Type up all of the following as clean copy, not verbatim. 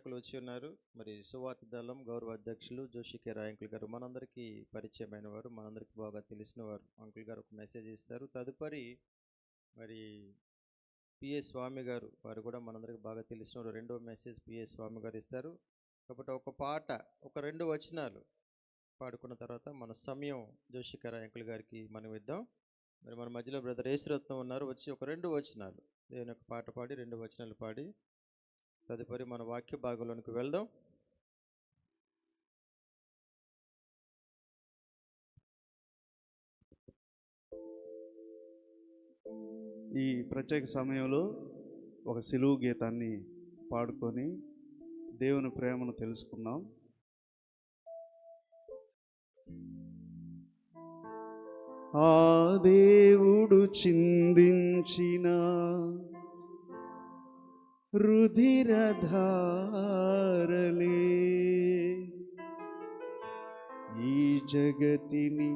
సేవకులు వచ్చి ఉన్నారు. మరి సువార్త దళం గౌరవ అధ్యక్షులు జోషి కె రాయ్ అంకుల్ గారు మనందరికీ పరిచయమైన వారు, మనందరికీ బాగా తెలిసిన వారు. అంకుల్ గారు ఒక మెసేజ్ ఇస్తారు. తదుపరి మరి పిఎస్ స్వామి గారు, వారు కూడా మనందరికీ బాగా తెలిసిన వారు, రెండో మెసేజ్ పిఎస్ స్వామి గారు ఇస్తారు. కాబట్టి ఒక పాట, ఒక 2 వచనాలు పాడుకున్న తర్వాత మన సమయం జోషి కె రాయ్ అంకుల్ గారికి మనం ఇద్దాం. మరి మన మధ్యలో బ్రదర్ యేసురత్నం ఉన్నారు, వచ్చి ఒక 2 వచనాలు దేవుని యొక్క పాట పాడి 2 వచనాలు పాడి తదుపరి మన వాక్య భాగంలోనికి వెళ్దాం. ఈ ప్రత్యేక సమయంలో ఒక సిలువు గీతాన్ని పాడుకొని దేవుని ప్రేమను తెలుసుకున్నాం. ఆ దేవుడు చిందించిన రుధిరధారలే ఈ జగతిని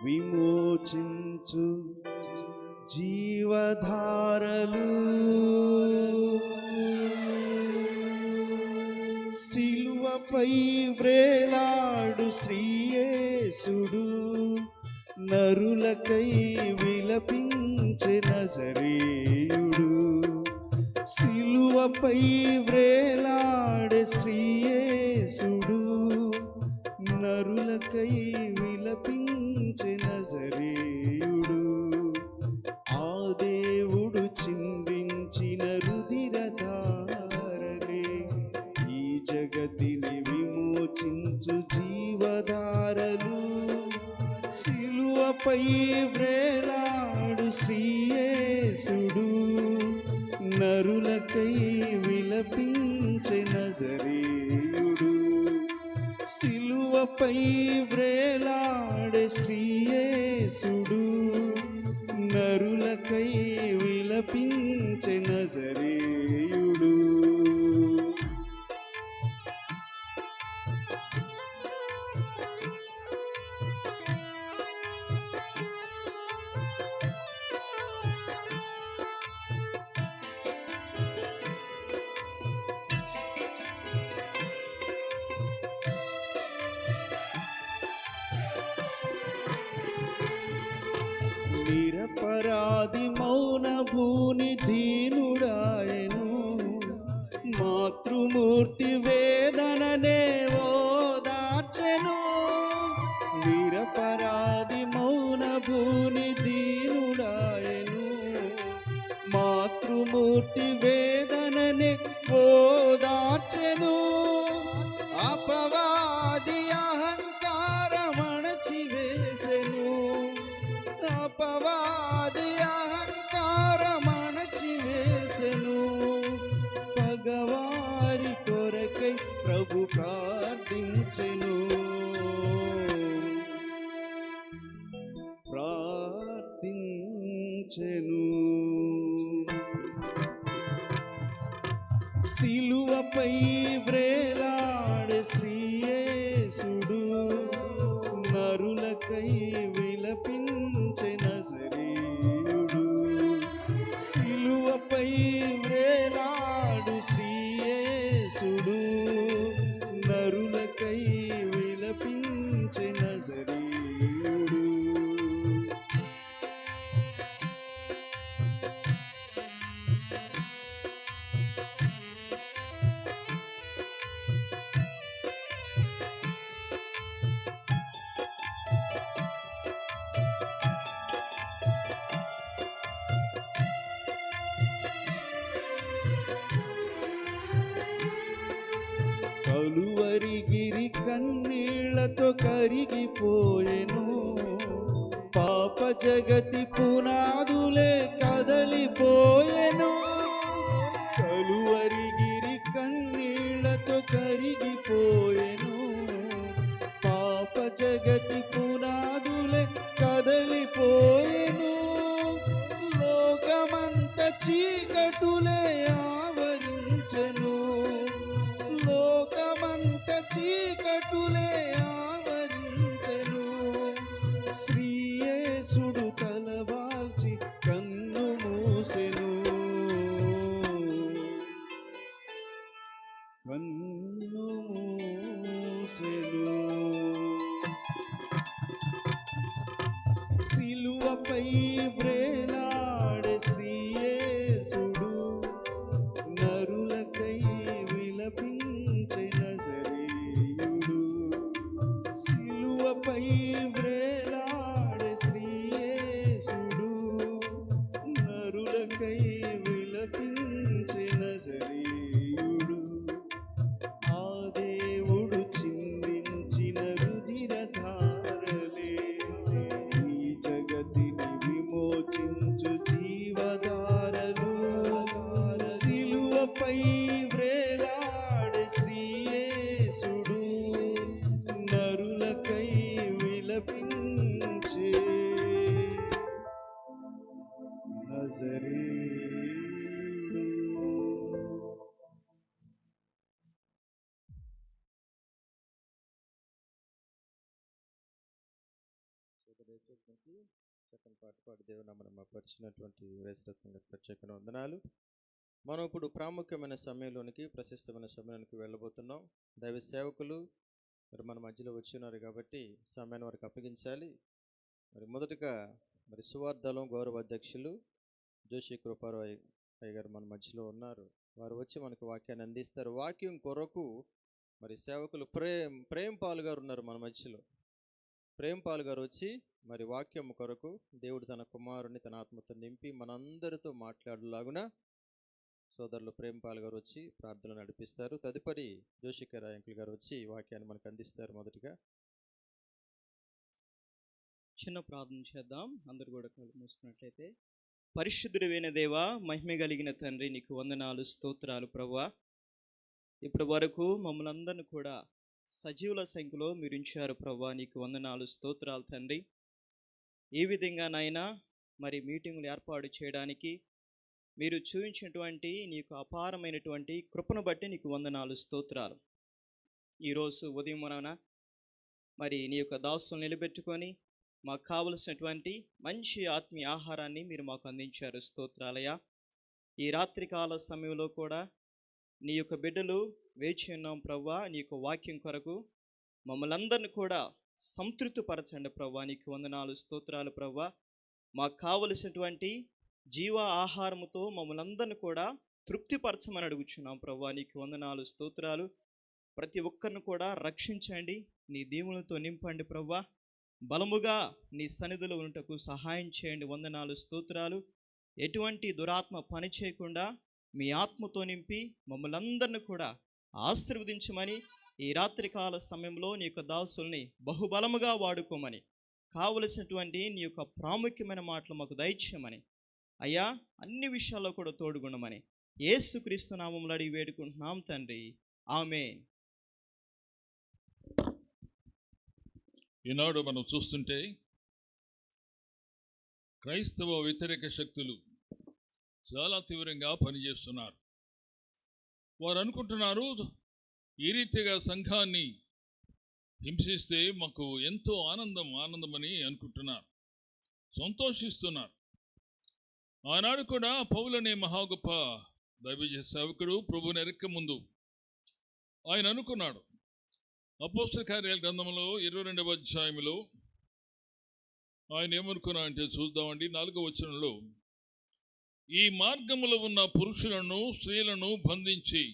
విమోచించు జీవధారలు. సిలువపై వ్రేలాడు శ్రీయేసుడు నరులకై విలపించే నజరేయుడు. సిలువపై వ్రేలాడే శ్రీయేసుడు నరులకై విలపించే నజరేయుడు. ఆ దేవుడు చిందించిన రుధిరధారలే ఈ జగతిని విమోచించు జీవధారలు. సిలువపై వ్రేలాడు శ్రీయేసుడు నరులకై విలపించే నజరేయుడు. సిలువపై వ్రేలాడే శ్రీయేసుడు నరులకై విలపించే నజరేయుడు. నిరపరాధి మౌన భూని దీనుడాయను మాతృమూర్తి వేదననే ఓదార్చెను. నిరపరాధి మౌన భూని దీనుడాయను మాతృమూర్తి వేదననే ఓదార్చెను. అపవాది అహంకారమణచివేసెను. అపవాది అహంకారమణచివేసెను. పగవారి కొరకై ప్రభు ప్రార్థించెను. సిలువపై వ్రేలాడే శ్రీయేసుడు నరులకై విలపించే నజరేయుడు. సిలువపై వ్రేలాడు శ్రీయేసుడు నరులకై విలపించే నజరేయుడు. కలువరిగిరి కన్నీళ్లతో కరిగిపోయెను. పాప జగతి పునాదులే కదలిపోయెను. కలువరిగిరి కన్నీళ్లతో కరిగిపోయెను. పాప జగతి పునాదులే కదలిపోయెను. లోకమంత చీకటులే ఆవరించెను. లోకమంత చీకటులే ఆవరించెను. శ్రీయేసుడు తలవాల్చి కన్ను మూసెను. కన్ను మూసెను. సిలువపై వ్రేలాడే శ్రీయేసుడు నరులకై విలపించే నజరేయుడు. సిలువపై వ్రేలాడే శ్రీయేసుడు నరులకై విలపించే నజరేయుడు. ఆ దేవుడు చిందించిన రుధిరధారలే ఈ జగతిని విమోచించు జీవధారలు. సిలువపై వ్రేలాడే శ్రీయేసుడు నరులకై విలపించే నజరేయుడు. యేసుక్రీస్తుకి చక్కని పాట పాడి దేవుని నామమున పరిచినటువంటి యేసురత్నం గారికి ప్రత్యేకమైన వందనాలు. మనం ఇప్పుడు ప్రాముఖ్యమైన సమయంలోనికి, ప్రశస్తమైన సమయంలోనికి వెళ్ళబోతున్నాం. దైవ సేవకులు మరి మన మధ్యలో వచ్చి ఉన్నారు కాబట్టి సమయాన్ని వారికి అప్పగించాలి. మరి మొదటగా మరి సువార్దలం గౌరవ అధ్యక్షులు జోషి కృపారావు అయ్య గారు మన మధ్యలో ఉన్నారు. వారు వచ్చి మనకు వాక్యాన్ని అందిస్తారు. వాక్యం కొరకు మరి సేవకులు ప్రేమ్ పాల్ గారు ఉన్నారు మన మధ్యలో. ప్రేమ్ పాల్ గారు వచ్చి మరి వాక్యం కొరకు దేవుడు తన కుమారుని తన ఆత్మతో నింపి మనందరితో మాట్లాడలాగున సోదరులు ప్రేమ్ పాల్ గారు వచ్చి ప్రార్థనలు నడిపిస్తారు. తదుపరి జోషిక రాయంకుల్ గారు వచ్చి వాక్యాన్ని మనకు అందిస్తారు. మొదటిగా చిన్న ప్రార్థన చేద్దాం. అందరు కూడా కళ్ళు మూసుకున్నట్లయితే. పరిశుద్ధుడైన దేవా, మహిమ కలిగిన తండ్రి, నీకు వందనాలు, స్తోత్రాలు ప్రభువా. ఇప్పటి వరకు మమ్మల్ని అందరిని కూడా సజీవుల సంఖ్యలో మీరు ఉంచారు ప్రభువా. నీకు వందనాలు, స్తోత్రాలు తండ్రి. ఈ విధంగా నాయనా మరి మీటింగులు ఏర్పాటు చేయడానికి మీరు చూపించినటువంటి నీకు అపారమైనటువంటి కృపను బట్టి నీకు వందనాలు, స్తోత్రాలు. ఈరోజు ఉదయం మరి నీ యొక్క దాసులను నిలబెట్టుకొని మాకు కావలసినటువంటి మంచి ఆత్మీయ ఆహారాన్ని మీరు మాకు అందించారు. స్తోత్రాలయ్యా. ఈ రాత్రికాల సమయంలో కూడా నీ యొక్క బిడ్డలు వేచి ఉన్నాం ప్రభువా. నీ యొక్క వాక్యం కొరకు మమ్మల్ని అందరిని కూడా సంతృప్తిపరచండి ప్రభువా. నీకు వందనాలు, స్తోత్రాలు ప్రభువా. మాకు కావలసినటువంటి జీవ ఆహారముతో మమ్మల్ని అందరిని కూడా తృప్తిపరచమని అడుగుచున్నాం ప్రభువా. నీకు వందనాలు, స్తోత్రాలు. ప్రతి ఒక్కరిని కూడా రక్షించండి, నీ దీవులతో నింపండి ప్రభువా. బలముగా నీ సన్నిధిలో ఉన్నటకు సహాయం చేయండి. వందనాలు, స్తోత్రాలు. ఎటువంటి దురాత్మ పని చేయకుండా మీ ఆత్మతో నింపి మమ్మల్ని అందరిని కూడా ఆశీర్వదించమని, ఈ రాత్రికాల సమయంలో నీ యొక్క దాసుల్ని బహుబలముగా వాడుకోమని, కావలసినటువంటి నీ యొక్క ప్రాముఖ్యమైన మాటలు మాకు దయచేయమని అయ్యా, అన్ని విషయాల్లో కూడా తోడుగుండమని యేసుక్రీస్తు నామములో అడిగి వేడుకుంటున్నాం తండ్రి, ఆమేన్. ఈనాడు మనం చూస్తుంటే క్రైస్తవ వ్యతిరేక శక్తులు చాలా తీవ్రంగా పనిచేస్తున్నారు. వారు అనుకుంటున్నారు ఈ రీతిగా సంఘాన్ని హింసిస్తే మాకు ఎంతో ఆనందమని అనుకుంటున్నారు, సంతోషిస్తున్నారు. ఆనాడు కూడా పౌలనే మహా గొప్ప దైవ సేవకుడు ప్రభువుని ఎరక్క ముందు ఆయన అనుకున్నాడు. అపోస్తల కార్యాల గ్రంథంలో 22వ అధ్యాయంలో ఆయన ఏమనుకున్నా అంటే చూద్దామండి. 4వ వచనంలో, ఈ మార్గములో ఉన్న పురుషులను స్త్రీలను బంధించి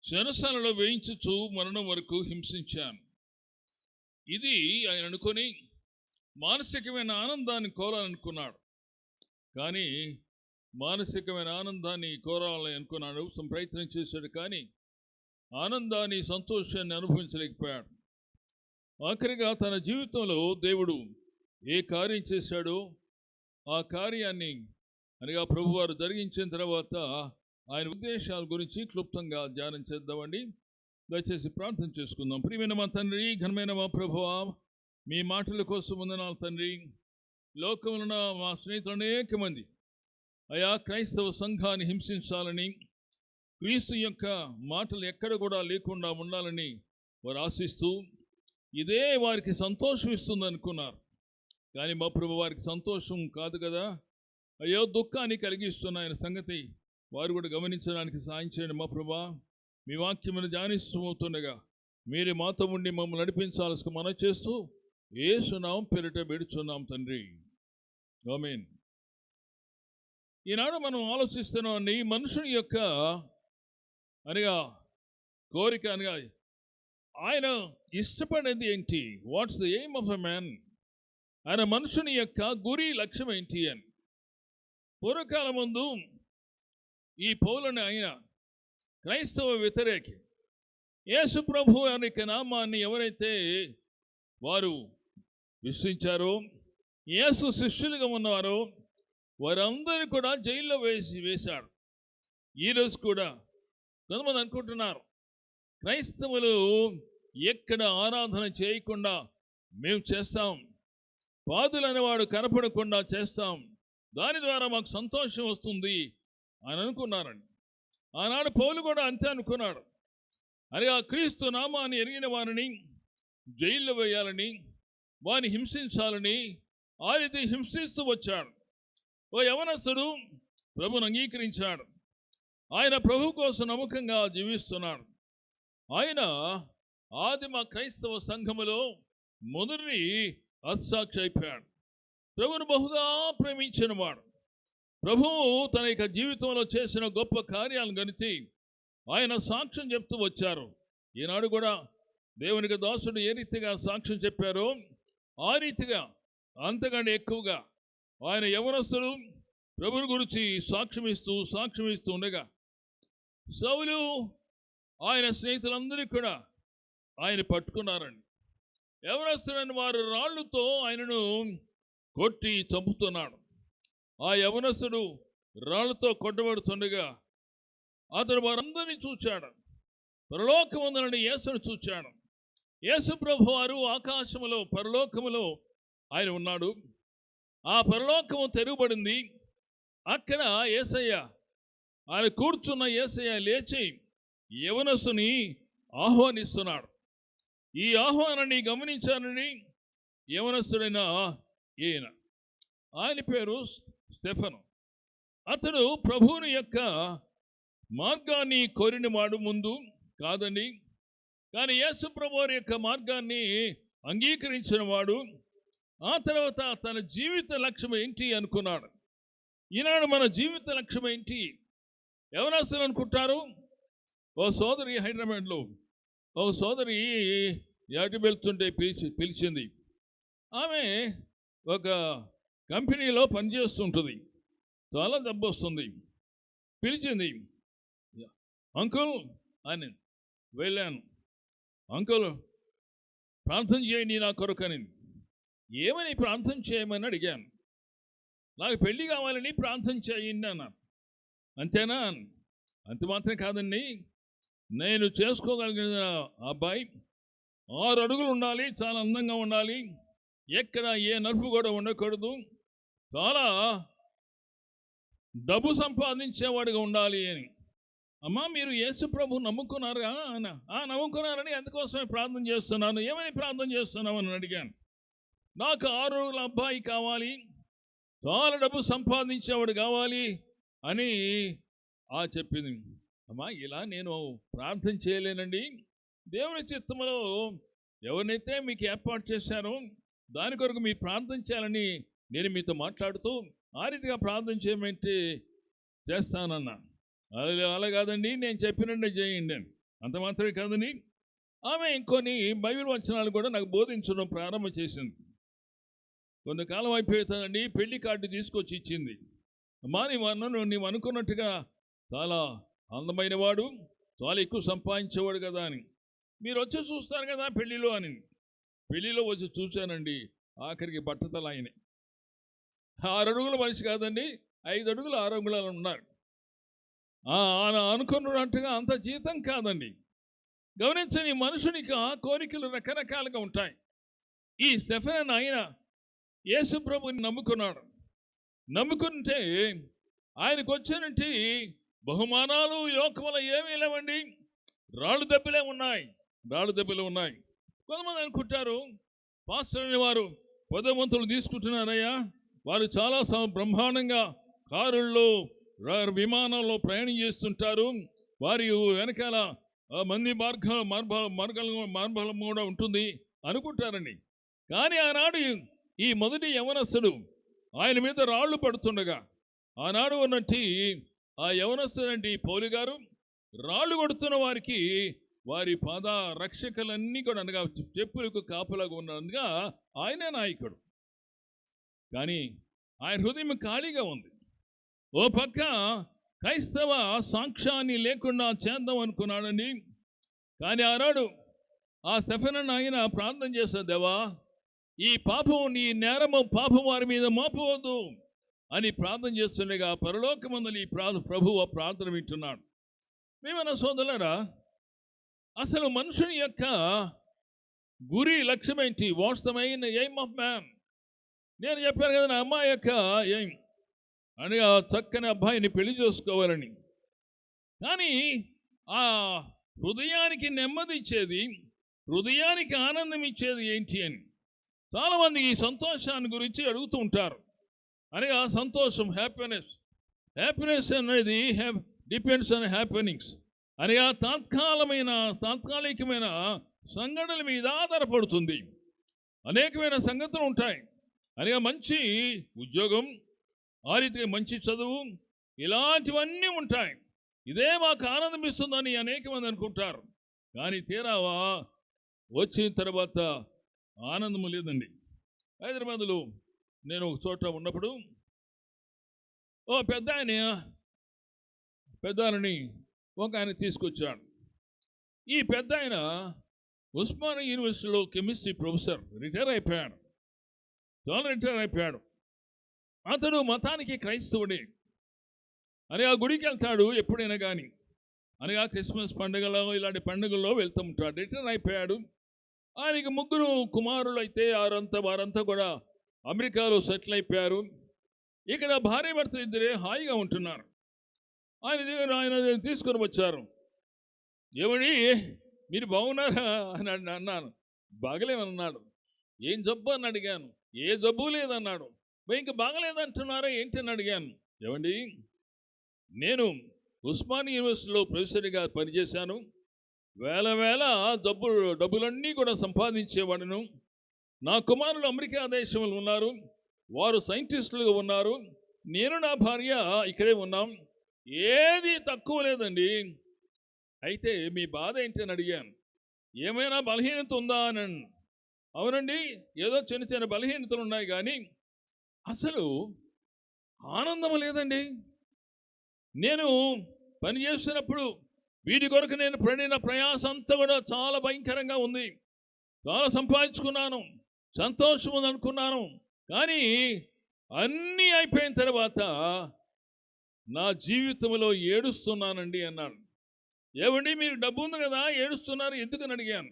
చెరసాలలో వేయించుచు మరణం వరకు హింసించాను. ఇది ఆయన అనుకొని మానసికమైన ఆనందాన్ని కోరాలనుకున్నాడు. కానీ మానసికమైన ఆనందాన్ని కోరాలని అనుకున్నాడు, ప్రయత్నం చేశాడు. కానీ ఆనందాన్ని, సంతోషాన్ని అనుభవించలేకపోయాడు. ఆఖరిగా తన జీవితంలో దేవుడు ఏ కార్యం చేశాడో ఆ కార్యాన్ని అనగా ప్రభువారు జరిగించిన తర్వాత ఆయన ఉద్దేశాల గురించి క్లుప్తంగా ధ్యానం చేద్దామండి. దయచేసి ప్రార్థన చేసుకుందాం. ప్రియమైన మా తండ్రి, ఘనమైన మా ప్రభువా, మీ మాటల కోసం వందనాలు తండ్రి. లోకంలో ఉన్న మా స్నేహితులు అనేక మంది అయా క్రైస్తవ సంఘాన్ని హింసించాలని, క్రీస్తు యొక్క మాటలు ఎక్కడ కూడా లేకుండా ఉండాలని వారు ఆశిస్తూ ఇదే వారికి సంతోషం ఇస్తుంది అనుకున్నారు. కానీ మా ప్రభు వారికి సంతోషం కాదు కదా, అయ్యో దుఃఖాన్ని కలిగిస్తున్న ఆయన సంగతి వారు కూడా గమనించడానికి సాయం చేయండి మా ప్రభా. మీ వాక్యమును ధ్యానిస్తూతుండగా మీరు మాతో ఉండి మమ్మల్ని నడిపించాల్సి మనం చేస్తూ యేసు నామం పేరిట వేడుచున్నాం తండ్రి, ఆమేన్. ఈనాడు మనం ఆలోచిస్తున్నాం ఈ మనుషుని యొక్క అనగా కోరిక అనగా ఆయన ఇష్టపడేది ఏంటి, what's the aim of a man, ఆయన మనుషుని యొక్క గురి లక్ష్యం ఏంటి అని. పూర్వకాలం ముందు ఈ పౌలుని ఆయన క్రైస్తవ వ్యతిరేకి, యేసు ప్రభు యొక్క నామాన్ని ఎవరైతే వారు విశ్వసించారో, యేసు శిష్యులుగా ఉన్నారో వారందరూ కూడా జైల్లో వేశాడు. ఈరోజు కూడా కొంతమంది అనుకుంటున్నారు క్రైస్తవులు ఎక్కడ ఆరాధన చేయకుండా మేము చేస్తాం, పాదులు అనేవాడు కనపడకుండా చేస్తాం, దాని ద్వారా మాకు సంతోషం వస్తుంది అని అనుకున్నారండి. ఆనాడు పౌలు కూడా అంతే అనుకున్నాడు. అని ఆ క్రీస్తు నామాన్ని ఎరిగిన వారిని జైల్లో వేయాలని, వారిని హింసించాలని ఆ రీతి హింసిస్తూ వచ్చాడు. ఓ యవనస్తుడు ప్రభుని అంగీకరించాడు. ఆయన ప్రభు కోసం నమ్మకంగా జీవిస్తున్నాడు. ఆయన ఆదిమ క్రైస్తవ సంఘములో మొదటి హతసాక్షి అయిపోయాడు. ప్రభువును బహుగా ప్రేమించిన వాడు. ప్రభువు తన యొక్క జీవితంలో చేసిన గొప్ప కార్యాలను గణితి ఆయన సాక్ష్యం చెప్తూ వచ్చారు. ఈనాడు కూడా దేవునికి దాసుడు ఏ రీతిగా సాక్ష్యం చెప్పారో ఆ రీతిగా అంతకంటే ఎక్కువగా ఆయన యవనస్తుడు ప్రభుని గురించి సాక్ష్యం ఇస్తూ ఉండగా సౌలు ఆయన స్నేహితులందరికీ కూడా ఆయన పట్టుకున్నారండి. యవనస్తుడైన వారు రాళ్లతో ఆయనను కొట్టి చంపుతున్నాడు. ఆ యవనస్తుడు రాళ్లతో కొట్టబడుతుండగా అతడు వారందరినీ చూచాడు. పరలోకమందున యేసును చూచాడు. యేసు ప్రభు వారు ఆకాశములో పరలోకములో ఆయన ఉన్నాడు. ఆ పరలోకము తెరవబడింది. అక్కడ యేసయ్య, ఆయన కూర్చున్న యేసయ్య లేచి యవనస్తుని ఆహ్వానిస్తున్నాడు. ఈ ఆహ్వానాన్ని గమనించాలని యవనస్తుడైన ఆయన పేరు స్టెఫను. అతడు ప్రభువుని యొక్క మార్గాన్ని కోరినవాడు ముందు కాదండి, కానీ యేసు ప్రభువు యొక్క మార్గాన్ని అంగీకరించిన వాడు. ఆ తర్వాత తన జీవిత లక్ష్యం ఏంటి అనుకున్నాడు. ఈనాడు మన జీవిత లక్ష్యం ఏంటి? ఎవరసలు అనుకుంటారు? ఓ సోదరి హైదరాబాద్లో ఓ సోదరి యాటి వెళ్తుంటే పిలిచింది. ఆమె ఒక కంపెనీలో పనిచేస్తుంటుంది, చాలా డబ్బు వస్తుంది. పిలిచింది, అంకుల్ అని. వెళ్ళాను. అంకుల్ ప్రార్థన చేయండి నా కొరకని. ఏమని ప్రార్థన చేయమని అడిగాను. నాకు పెళ్ళి కావాలని ప్రార్థన చేయండి అన్నాను. అంతేనా? అంత మాత్రం కాదండి, నేను చేసుకోగలిగిన అబ్బాయి 6 అడుగులు ఉండాలి, చాలా అందంగా ఉండాలి, ఎక్కడ ఏ నలుపు కూడా ఉండకూడదు, చాలా డబ్బు సంపాదించేవాడిగా ఉండాలి అని. అమ్మా మీరు యేసు ప్రభు నమ్ముకున్నారా? నమ్ముకున్నారని అందుకోసమే ప్రార్థన చేస్తున్నాను. ఏమని ప్రార్థన చేస్తున్నామని అడిగాను. నాకు 6 అడుగుల అబ్బాయి కావాలి, చాలా డబ్బు సంపాదించేవాడు కావాలి అని చెప్పింది. అమ్మా ఇలా నేను ప్రార్థన చేయలేనండి, దేవుని చిత్తములో ఎవరినైతే మీకు ఏర్పాటు చేశారో దాని కొరకు మీరు ప్రార్థన చేయాలని నేను మీతో మాట్లాడుతూ ఆ రీతిగా ప్రార్థన చేయమంటే చేస్తానన్నా. అలా కాదండి, నేను చెప్పినట్టే చేయండి అని. అంత మాత్రమే కాదని ఆమె ఇంకొన్ని బైబిల్ వచనాలు కూడా నాకు బోధించడం ప్రారంభం చేసింది. కొంతకాలం అయిపోతుందండి, పెళ్లి కార్డు తీసుకొచ్చి ఇచ్చింది. అమ్మా నీవు అనుకున్నట్టుగా చాలా అందమైన వాడు, చాలా ఎక్కువ సంపాదించేవాడు కదా అని మీరు వచ్చి చూస్తారు కదా పెళ్లిలో అని. పెళ్లిలో వచ్చి చూశానండి, ఆఖరికి బట్టతల ఆయన 6 అడుగుల మనిషి కాదండి, 5 అడుగులు 6 అంగుళాలు ఉన్నారు. అనుకున్నట్టుగా అంత జీతం కాదండి. గమనించని మనుషునికి కోరికలు రకరకాలుగా ఉంటాయి. ఈ స్టెఫెన్ ఆయన యేసు ప్రభుని నమ్ముకున్నాడు. నమ్ముకుంటే ఆయనకు వచ్చినట్టు బహుమానాలు లోకములో ఏమీ లేవండి, రాళ్ళు దెబ్బలే ఉన్నాయి. కొంతమంది అనుకుంటారు పాస్టర్ అనే వారు పదవంతులు తీసుకుంటున్నారయ్యా, వారు చాలా బ్రహ్మాండంగా కారుల్లో విమానాల్లో ప్రయాణం చేస్తుంటారు, వారి వెనకాల మంది మార్బలం కూడా ఉంటుంది అనుకుంటారండి. కానీ ఆనాడు ఈ మొదటి యవనస్తుడు ఆయన మీద రాళ్ళు పడుతుండగా ఆనాడు ఉన్నట్టు ఆ యవనస్తుడంటి పౌలు గారు రాళ్ళు కొడుతున్న వారికి వారి పాద రక్షకులన్నీ కూడా అనగా చెప్పులకు కాపులాగా ఉన్నందుగా ఆయనే నాయకుడు. కానీ ఆయన హృదయం ఖాళీగా ఉంది. ఓ పక్క క్రైస్తవ సాక్ష్యాన్ని లేకుండా చేద్దాం అనుకున్నాడండి. కానీ ఆనాడు ఆ స్టెఫెనను ఆయన ప్రార్థన చేశాడు, దేవా ఈ పాపం నీ నేరము పాపం వారి మీద మోపవద్దు అని ప్రార్థన చేస్తుండగా పరలోకమందలి ఈ ప్రభువు ప్రార్థన వింటున్నాడు. మేమన్నా సోదరులారా, అసలు మనుషుని యొక్క గురి లక్ష్యమేంటి? What's the main aim of man? నేను చెప్పాను కదా, నా అమ్మాయి యొక్క ఎయిమ్ అనగా చక్కని అబ్బాయిని పెళ్లి చేసుకోవాలని. కానీ ఆ హృదయానికి నెమ్మది ఇచ్చేది, హృదయానికి ఆనందం ఇచ్చేది ఏంటి అని చాలామంది ఈ సంతోషాన్ని గురించి అడుగుతూ ఉంటారు. అనగా సంతోషం, హ్యాపీనెస్ అనేది డిపెండ్స్ ఆన్ హ్యాపెనింగ్స్ అనగా తాత్కాలికమైన సంఘటనల మీద ఆధారపడుతుంది. అనేకమైన సంగతులు ఉంటాయి. అనగా మంచి ఉద్యోగం, ఆ రీతిగా మంచి చదువు, ఇలాంటివన్నీ ఉంటాయి. ఇదే మాకు ఆనందం ఇస్తుందని అనేక మంది అనుకుంటారు. కానీ తీరావా వచ్చిన తర్వాత ఆనందము లేదండి. హైదరాబాదులో నేను ఒక చోట ఉన్నప్పుడు ఓ పెద్దాయని ఒక ఆయన తీసుకొచ్చాడు. ఈ పెద్ద ఆయన ఉస్మానియా యూనివర్సిటీలో కెమిస్ట్రీ ప్రొఫెసర్, రిటైర్ అయిపోయాడు. అతడు మతానికి క్రైస్తవుడే. అని ఆ గుడికి వెళ్తాడు ఎప్పుడైనా కానీ. అనగా క్రిస్మస్ పండుగలో ఇలాంటి పండుగల్లో వెళ్తూ ఉంటాడు. రిటైర్ అయిపోయాడు. ఆయనకి 3 కుమారులు అయితే వారంతా కూడా అమెరికాలో సెటిల్ అయిపోయారు. ఇక్కడ భార్య భర్త ఇద్దరే హాయిగా ఉంటున్నారు. ఆయన తీసుకొని వచ్చారు. ఏమని మీరు బాగున్నారా అని అన్నాను. బాగలేమన్నాడు. ఏం జబ్బు అని అడిగాను. ఏ జబ్బు లేదన్నాడు. ఇంక బాగలేదంటున్నారా ఏంటి అని అడిగాను. ఏమండి, నేను ఉస్మానియా యూనివర్సిటీలో ప్రొఫెసర్గా పనిచేశాను. వేల డబ్బులన్నీ కూడా సంపాదించేవాడును. నా కుమారులు అమెరికా దేశంలో ఉన్నారు. వారు సైంటిస్టులుగా ఉన్నారు. నేను నా భార్య ఇక్కడే ఉన్నాం. ఏది తక్కువ లేదండి. అయితే మీ బాధ ఏంటని అడిగాను. ఏమైనా బలహీనత ఉందా అని. అవునండి, ఏదో చిన్న బలహీనతలు ఉన్నాయి కానీ అసలు ఆనందం లేదండి. నేను పని చేస్తున్నప్పుడు వీటి కొరకు నేను పడిన ప్రయాసం అంతా కూడా చాలా భయంకరంగా ఉంది. చాలా సంపాదించుకున్నాను, సంతోషం ఉంది అనుకున్నాను. కానీ అన్నీ అయిపోయిన తర్వాత నా జీవితంలో ఏడుస్తున్నానండి అన్నాడు. ఏమండి, మీరు డబ్బు ఉంది కదా ఏడుస్తున్నారు ఎందుకని అడిగాను.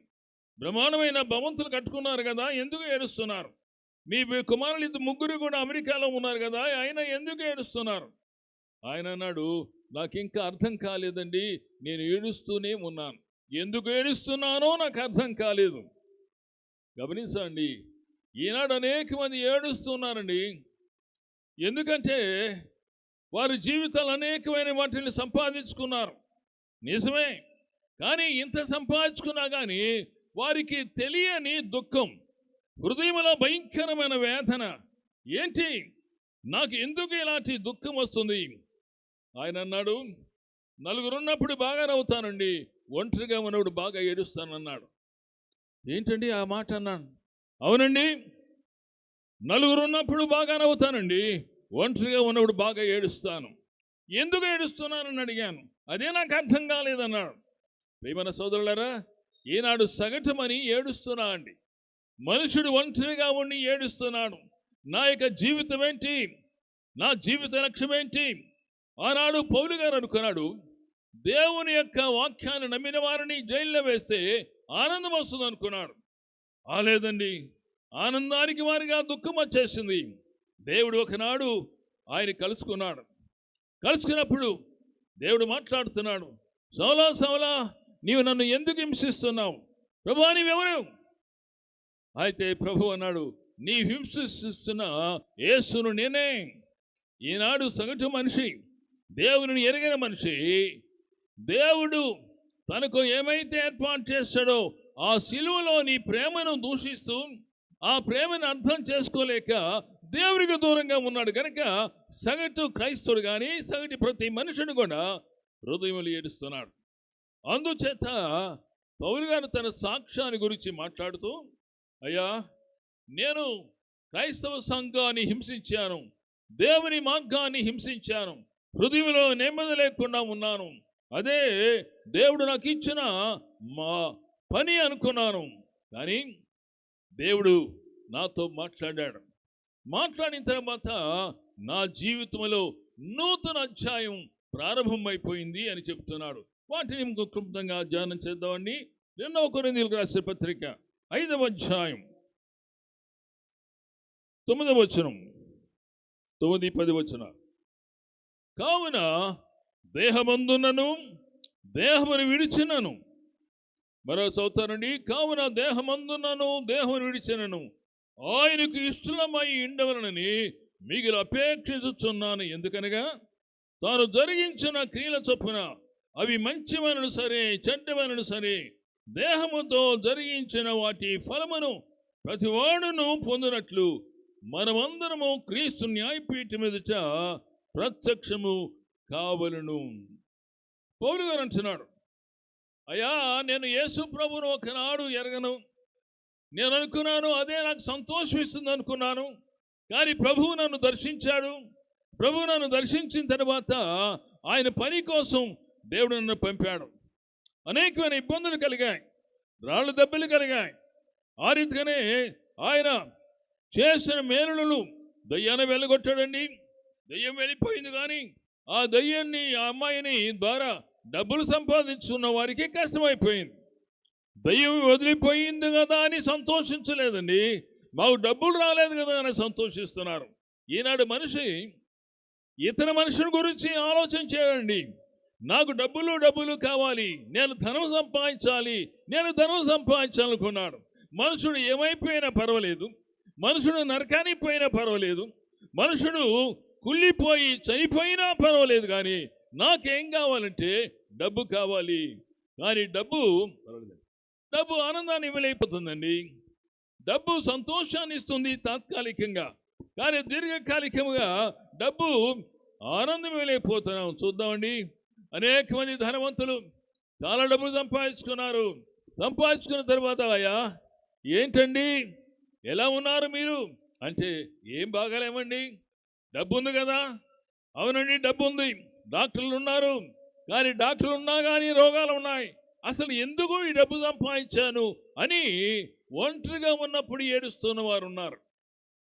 బ్రహ్మాండమైన భవంతులు కట్టుకున్నారు కదా ఎందుకు ఏడుస్తున్నారు? మీ కుమారులు 3 కూడా అమెరికాలో ఉన్నారు కదా, ఆయన ఎందుకు ఏడుస్తున్నారు? ఆయన అన్నాడు, నాకు ఇంకా అర్థం కాలేదండి, నేను ఏడుస్తూనే ఉన్నాను. ఎందుకు ఏడుస్తున్నానో నాకు అర్థం కాలేదు. గమనించండి, ఈనాడు అనేక మంది ఏడుస్తున్నారండి. ఎందుకంటే వారి జీవితాలు అనేకమైన వాటిని సంపాదించుకున్నారు, నిజమే. కానీ ఇంత సంపాదించుకున్నా కానీ వారికి తెలియని దుఃఖం, హృదయంలో భయంకరమైన వేదన. ఏంటి, నాకు ఎందుకు ఇలాంటి దుఃఖం వస్తుంది? ఆయన అన్నాడు, 4 ఉన్నప్పుడు బాగా నవ్వుతానండి, ఒంటరిగా ఉన్నప్పుడు బాగా ఏడుస్తానన్నాడు. ఏంటండి ఆ మాట అన్నాను. అవునండి, 4 ఉన్నప్పుడు బాగా నవ్వుతానండి, ఒంటరిగా ఉన్నప్పుడు బాగా ఏడుస్తాను. ఎందుకు ఏడుస్తున్నానని అడిగాను. అదే నాకు అర్థం కాలేదన్నాడు. ప్రియమైన సోదరులారా, ఈనాడు సగటుమని ఏడుస్తున్నా అండి. మనుషుడు ఒంటరిగా ఉండి ఏడుస్తున్నాడు. నా యొక్క జీవితం ఏంటి, నా జీవిత లక్ష్యం ఏంటి? ఆనాడు పౌలు గారు అనుకున్నాడు, దేవుని యొక్క వాక్యాన్ని నమ్మిన వారిని జైల్లో వేస్తే ఆనందం వస్తుంది అనుకున్నాడు. లేదండి, ఆనందానికి వారిగా దుఃఖం వచ్చేసింది. దేవుడు ఒకనాడు ఆయన కలుసుకున్నప్పుడు దేవుడు మాట్లాడుతున్నాడు, సౌలా సౌలా నీవు నన్ను ఎందుకు హింసిస్తున్నావు? ప్రభువా నీవెవరు? అయితే ప్రభు అన్నాడు, నీ హింసిస్తున్న యేసును నేనే. ఈనాడు సగటు మనిషి, దేవుని ఎరిగిన మనిషి, దేవుడు తనకు ఏమైతే ఏర్పాటు చేస్తాడో ఆ సిలువలో నీ ప్రేమను దూషిస్తూ ఆ ప్రేమను అర్థం చేసుకోలేక దేవునికి దూరంగా ఉన్నాడు కనుక సగటు క్రైస్తవుడు కానీ సగటు ప్రతి మనుషుడు కూడా హృదయంలో ఏడుస్తున్నాడు. అందుచేత పౌలు గారు తన సాక్ష్యాన్ని గురించి మాట్లాడుతూ, అయ్యా, నేను క్రైస్తవ సంఘాన్ని హింసించాను, దేవుని మార్గాన్ని హింసించాను, హృదయంలో నెమ్మది లేకుండా ఉన్నాను, అదే దేవుడు నాకు ఇచ్చిన మా పని అనుకున్నాను. కానీ దేవుడు నాతో మాట్లాడాడు. మాట్లాడిన తర్వాత నా జీవితంలో నూతన అధ్యాయం ప్రారంభమైపోయింది అని చెప్తున్నాడు. వాటిని క్లుప్తంగా ధ్యానం చేద్దామండి. 2వ కొరింథీయులకు రాసిన పత్రిక 5వ అధ్యాయం 9వ వచనం, 9-10 వచనం. కావున దేహమందున్నను దేహమును విడిచినను, మరో చదువుతానండి. కావున దేహమందున్నను దేహమును విడిచినను ఆయనకు ఇష్టమై ఉండవలనని మిగిలి అపేక్షించుచున్నాను. ఎందుకనగా తాను జరిగించిన క్రియల చొప్పున అవి మంచివనను సరే చెడ్డవనను సరే దేహముతో జరిగించిన వాటి ఫలమును ప్రతివాడును పొందినట్లు మనమందరము క్రీస్తు న్యాయపీఠం ఎదుట ప్రత్యక్షము కావలను. పౌలు గారు అంటున్నాడు, అయ్యా, నేను యేసు ప్రభువును ఒకనాడు ఎరగను, నేను అనుకున్నాను అదే నాకు సంతోషం ఇస్తుంది అనుకున్నాను. కానీ ప్రభువు నన్ను దర్శించాడు. ప్రభువు నన్ను దర్శించిన తర్వాత ఆయన పని కోసం దేవుడు నన్ను పంపాడు. అనేకమైన ఇబ్బందులు కలిగాయి, రాళ్ళు దెబ్బలు కలిగాయి. ఆ రీతిగానే ఆయన చేసిన మేలులు దయ్యాన్ని వెళ్ళగొట్టాడండి. దయ్యం వెళ్ళిపోయింది, కానీ ఆ దయ్యాన్ని ఆ అమ్మాయిని ద్వారా డబ్బులు సంపాదించుకున్న వారికి కష్టమైపోయింది. దయ్యం వదిలిపోయింది కదా అని సంతోషించలేదండి, మాకు డబ్బులు రాలేదు కదా అని సంతోషిస్తున్నారు. ఈనాడు మనిషి ఇతర మనుషుల గురించి ఆలోచన చేయండి. నాకు డబ్బులు కావాలి, నేను ధనం సంపాదించాలనుకున్నాడు. మనుషుడు ఏమైపోయినా పర్వాలేదు, మనుషుడు నరకానికి పోయినా పర్వాలేదు, మనుషుడు కుళ్ళిపోయి చనిపోయినా పర్వాలేదు, కానీ నాకేం కావాలంటే డబ్బు కావాలి. కానీ డబ్బు ఆనందాన్ని ఇవ్వలేకపోతుందండి. డబ్బు సంతోషాన్ని ఇస్తుంది తాత్కాలికంగా, కానీ దీర్ఘకాలికంగా డబ్బు ఆనందం ఇవ్వలేకపోతున్నాం. చూద్దామండి, అనేక మంది ధనవంతులు చాలా డబ్బులు సంపాదించుకున్న తర్వాత, అయ్యా ఏంటండి ఎలా ఉన్నారు మీరు అంటే, ఏం బాగాలేమండి, డబ్బు ఉంది కదా. అవునండి, డబ్బు ఉంది, డాక్టర్లు ఉన్నారు, కానీ డాక్టర్లు ఉన్నా కానీ రోగాలు ఉన్నాయి. అసలు ఎందుకు ఈ డబ్బు సంపాదించాను అని ఒంటరిగా ఉన్నప్పుడు ఏడుస్తున్న వారు ఉన్నారు.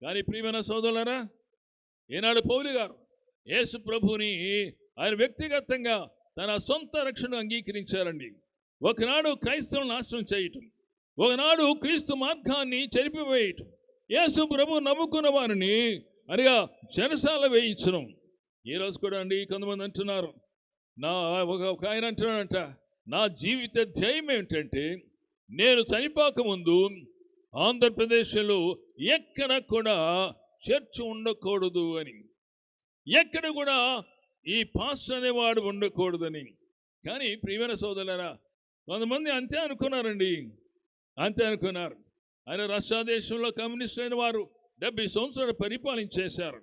కానీ ప్రియమైన సోదరులారా, ఈనాడు పౌలు గారు యేసు ప్రభువుని ఆయన వ్యక్తిగతంగా తన సొంత రక్షణ అంగీకరించారండి. ఒకనాడు క్రైస్తవులను నాశనం చేయటం, ఒకనాడు క్రీస్తు మార్గాన్ని చెరిపివేయటం, యేసు ప్రభు నమ్ముకున్న వారిని అనగా చెరసాల వేయించడం. ఈరోజు కూడా అండి కొంతమంది అంటున్నారు, ఒక ఆయన అంటున్నాడంట, నా జీవిత ధ్యేయం ఏమిటంటే నేను చనిపోకముందు ఆంధ్రప్రదేశ్లో ఎక్కడ కూడా చర్చ్ ఉండకూడదు అని, ఎక్కడ కూడా ఈ పాస్టర్ అనేవాడు ఉండకూడదని. కానీ ప్రియమైన సోదరులారా, కొంతమంది అంతే అనుకున్నారు. ఆయన రష్యా దేశంలో కమ్యూనిస్ట్ అయిన వారు 70 సంవత్సరాలు పరిపాలించేశారు.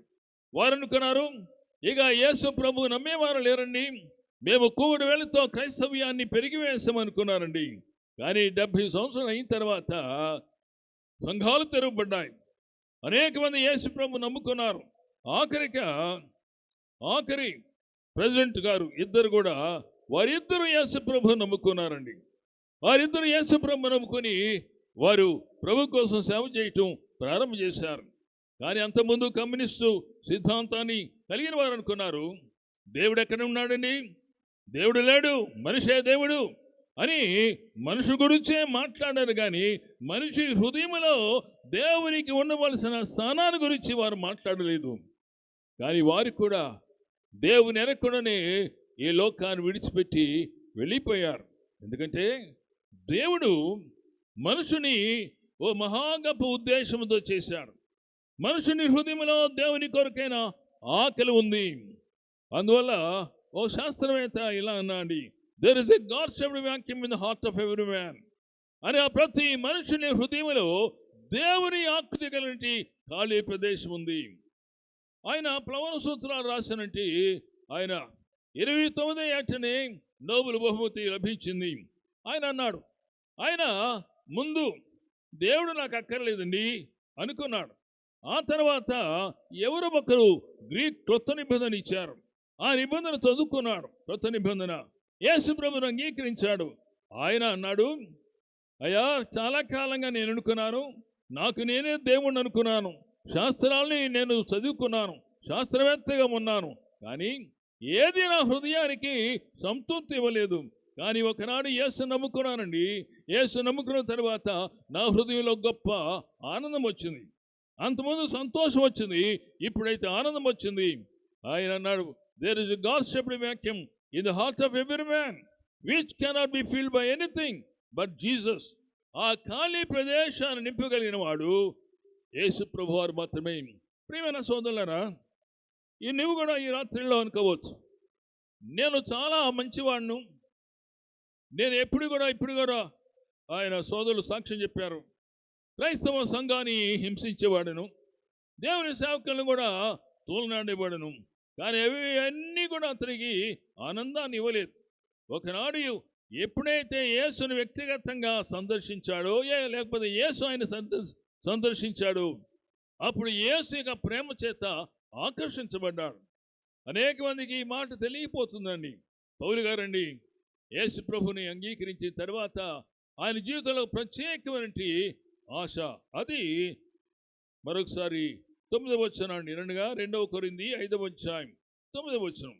వారు అనుకున్నారు, ఇక యేసు ప్రభు నమ్మేవారు లేరండి, మేము కూడి వేళతో క్రైస్తవ్యాన్ని పెరిగివేసామనుకున్నారండి. కానీ 70 సంవత్సరాలు అయిన తర్వాత సంఘాలు తెరవబడ్డాయి, అనేక మంది యేసు ప్రభు నమ్ముకున్నారు. ఆఖరి ప్రెసిడెంట్ గారు కూడా వారిద్దరూ యేసు ప్రభు నమ్ముకున్నారండి. వారిద్దరు యేసు ప్రభు నమ్ముకొని వారు ప్రభు కోసం సేవ చేయటం ప్రారంభం చేశారు. కానీ అంతకుముందు కమ్యూనిస్టు సిద్ధాంతాన్ని కలిగిన వారు అనుకున్నారు, దేవుడు ఎక్కడ ఉన్నాడండి, దేవుడు లేడు, మనిషే దేవుడు అని మనుషు గురించే మాట్లాడారు. కానీ మనిషి హృదయంలో దేవునికి ఉండవలసిన స్థానాన్ని గురించి వారు మాట్లాడలేదు. కానీ వారు కూడా దేవుని ఎరగకుండానే ఈ లోకాన్ని విడిచిపెట్టి వెళ్ళిపోయారు. ఎందుకంటే దేవుడు మనుషుని ఓ మహాగొప్ప ఉద్దేశంతో చేశాడు. మనుషుని హృదయంలో దేవుని కొరకైన ఆకలి ఉంది. అందువల్ల ఓ శాస్త్రవేత్త ఇలా అన్నాడు, there is a God shaped vacuum in the heart of every man అని ఆ ప్రతి మనుషుని హృదయంలో దేవుని ఆకృతి కలిగిన ఖాళీ ప్రదేశం ఉంది. ఆయన ప్లవన సూత్రాలు రాసినట్టు ఆయన 29 ఏటనే నోబెల్ బహుమతి లభించింది. ఆయన అన్నాడు, ఆయన ముందు దేవుడు నాకు అక్కర్లేదండి అనుకున్నాడు. ఆ తర్వాత ఎవరో ఒకరు గ్రీక్ క్రొత్త నిబంధన ఇచ్చారు. ఆ నిబంధన చదువుకున్నాడు. క్రొత్త నిబంధన యేసు ప్రభువును అంగీకరించాడు. ఆయన అన్నాడు, అయ్యా చాలా కాలంగా నేను అనుకున్నాను, నాకు నేనే దేవుణ్ణి అనుకున్నాను, శాస్త్రాల్ని నేను చదువుకున్నాను, శాస్త్రవేత్తగా ఉన్నాను, కానీ ఏది నా హృదయానికి సంతృప్తి ఇవ్వలేదు. కానీ ఒకనాడు యేసు నమ్ముకున్నానండి. యేసు నమ్ముకున్న తర్వాత నా హృదయంలో గొప్ప ఆనందం వచ్చింది. అంతకుముందు సంతోషం వచ్చింది, ఇప్పుడైతే ఆనందం వచ్చింది. ఆయన అన్నాడు, there is a God shaped vacuum in the heart of every man which cannot be filled by anything but Jesus. ఆ ఖాళీ ప్రదేశాన్ని నింపగలిగిన వాడు యేసు ప్రభు వారు మాత్రమే. ప్రియమైన సోదరులారా, నువ్వు కూడా ఈ రాత్రిలో అనుకోవచ్చు, నేను చాలా మంచివాడును, నేను ఇప్పుడు కూడా ఆయన సోదరులు సాక్ష్యం చెప్పారు, క్రైస్తవ సంఘాన్ని హింసించేవాడును, దేవుని సేవకులను కూడా తోలనాడేవాడును, కానీ అవి అన్నీ కూడా అతనికి ఆనందాన్ని ఇవ్వలేదు. ఒకనాడు ఎప్పుడైతే యేసుని వ్యక్తిగతంగా సందర్శించాడో, లేకపోతే యేసు ఆయన సందర్శించాడు, అప్పుడు యేసు యొక్క ప్రేమ చేత ఆకర్షించబడ్డాడు. అనేక మందికి ఈ మాట తెలియపోతుందండి. పౌలు గారండి యేసు ప్రభుని అంగీకరించిన తర్వాత ఆయన జీవితంలో ప్రత్యేకమైన ఆశ, అది మరొకసారి 9వ వచనాన్ని రెండుగా 2 కొరింథీ 5వ అధ్యాయం 9వ వచనం.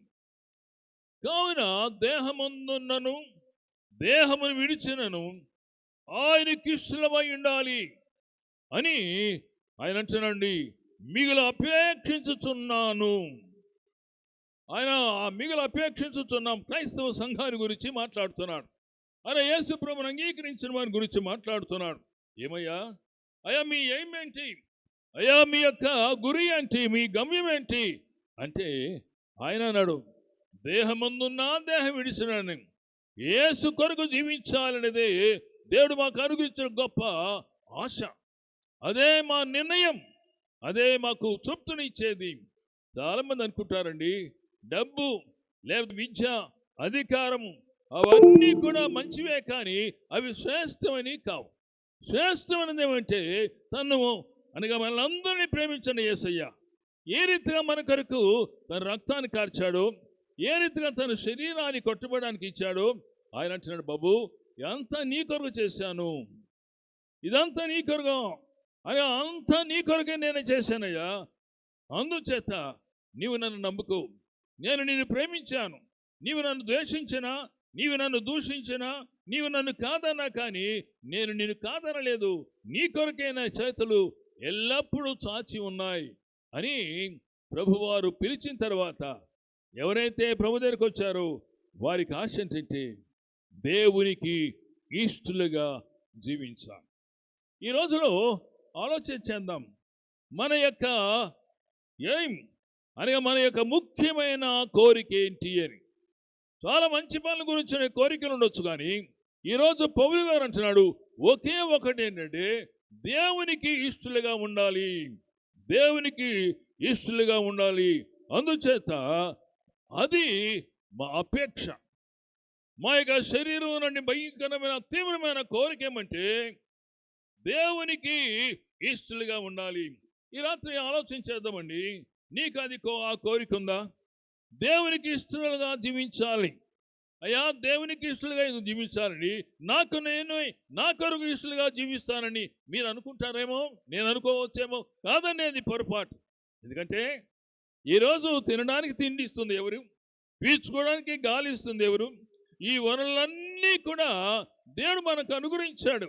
కావున దేహమందున్నను దేహమును విడిచినను ఆయనకి ఇష్టమై ఉండాలి అని ఆయన అంటున్నాండి. మిగులు అపేక్షించుచున్నాను. ఆయన ఆ మిగులు అపేక్షించుచున్నాం క్రైస్తవ సంఘాన్ని గురించి మాట్లాడుతున్నాడు. అరే యేసు ప్రభువును అంగీకరించిన వారి గురించి మాట్లాడుతున్నాడు. ఏమయ్యా, అయ్యా మీ ఎయిమ్ ఏంటి, అయ్యా మీ యొక్క గురి ఏంటి, మీ గమ్యం ఏంటి అంటే ఆయన అన్నాడు, దేహమందున్నా దేహం విడిచినాను, యేసు కొరకు జీవించాలనేదే దేవుడు మాకు అనుగ్రహించిన గొప్ప ఆశ. అదే మా నిర్ణయం, అదే మాకు తృప్తినిచ్చేది. చాలామంది అనుకుంటారండి, డబ్బు లేదా విద్య, అధికారము అవన్నీ కూడా మంచివే, కానీ అవి శ్రేష్టమని కావు. శ్రేష్టమైనది ఏమంటే తను అనగా మనల్ని ప్రేమించండి యేసయ్య ఏ రీతిగా మన కొరకు తన రక్తాన్ని కార్చాడో, ఏ రీతిగా తన శరీరాన్ని కొట్టబడానికి ఇచ్చాడో ఆయన అంటున్నాడు, బాబు ఇదంతా నీ కొరకు చేశాను, ఇదంతా నీ కొరకు అని, అంతా నీ కొరకే నేను చేశానయ్యా, అందుచేత నీవు నన్ను నమ్ముకో, నేను నిన్ను ప్రేమించాను, నీవు నన్ను ద్వేషించినా, నీవు నన్ను దూషించినా, నీవు నన్ను కాదన్నా, కానీ నేను నిన్ను కాదనలేదు, నీ కొరకే నా చేతులు ఎల్లప్పుడూ చాచి ఉన్నాయి అని ప్రభువారు పిలిచిన తర్వాత ఎవరైతే ప్రభు దగ్గరికి వచ్చారో వారికి ఆశ ఏంటంటే దేవునికి ఇష్టలుగా జీవించాలి. ఈ రోజులో ఆలోచించేద్దాం, మన యొక్క ఎయిమ్ అనగా మన యొక్క ముఖ్యమైన కోరిక ఏంటి అని. చాలా మంచి పనుల గురించి కోరికలు ఉండొచ్చు, కానీ ఈరోజు పౌలు గారు అంటున్నాడు ఒకే ఒకటి ఏంటంటే దేవునికి ఇష్టలుగా ఉండాలి, దేవునికి ఇష్టలుగా ఉండాలి. అందుచేత అది మా అపేక్ష. మా యొక్క శరీరం నుండి భయంకరమైన తీవ్రమైన కోరిక ఏమంటే దేవునికి ఇష్టలుగా ఉండాలి. ఈ రాత్రి ఆలోచించేద్దామండి, నీకు అది ఆ కోరిక ఉందా? దేవునికి ఇష్టలుగా జీవించాలి, అయ్యా దేవునికి ఇష్టలుగా జీవించాలని, నేను నా కొరకు ఇష్టలుగా జీవిస్తానని మీరు అనుకుంటారేమో, నేను అనుకోవచ్చేమో. కాదండి, అది పొరపాటు. ఎందుకంటే ఈరోజు తినడానికి తిండి ఇస్తుంది ఎవరు? పీల్చుకోవడానికి గాలి ఇస్తుంది ఎవరు? ఈ వనరులన్నీ కూడా దేవుడు మనకు అనుగ్రహించాడు.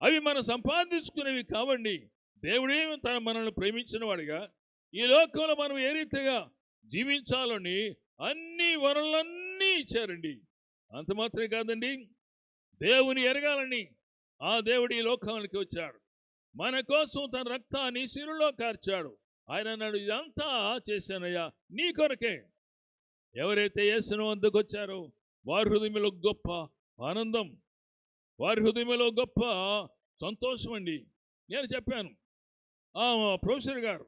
అవి మనం సంపాదించుకునేవి కావండి. దేవుడే మనల్ని ప్రేమించిన వాడిగా ఈ లోకంలో మనం ఏ రీతిగా జీవించాలని అన్ని వనరులన్నీ ఇచ్చారండి. అంత మాత్రమే కాదండి, దేవుని ఎరగాలని ఆ దేవుడు ఈ లోకానికి వచ్చాడు, మన కోసం తన రక్తాన్ని శిలువలో కార్చాడు. ఆయన అన్నాడు, ఇదంతా చేశానయ్యా నీ కొరకే. ఎవరైతే యేసును వద్దకు వచ్చారో, వారి హృదయంలో గొప్ప ఆనందం, వారి హృదయంలో గొప్ప సంతోషం అండి. నేను చెప్పాను, ప్రొఫెసర్ గారు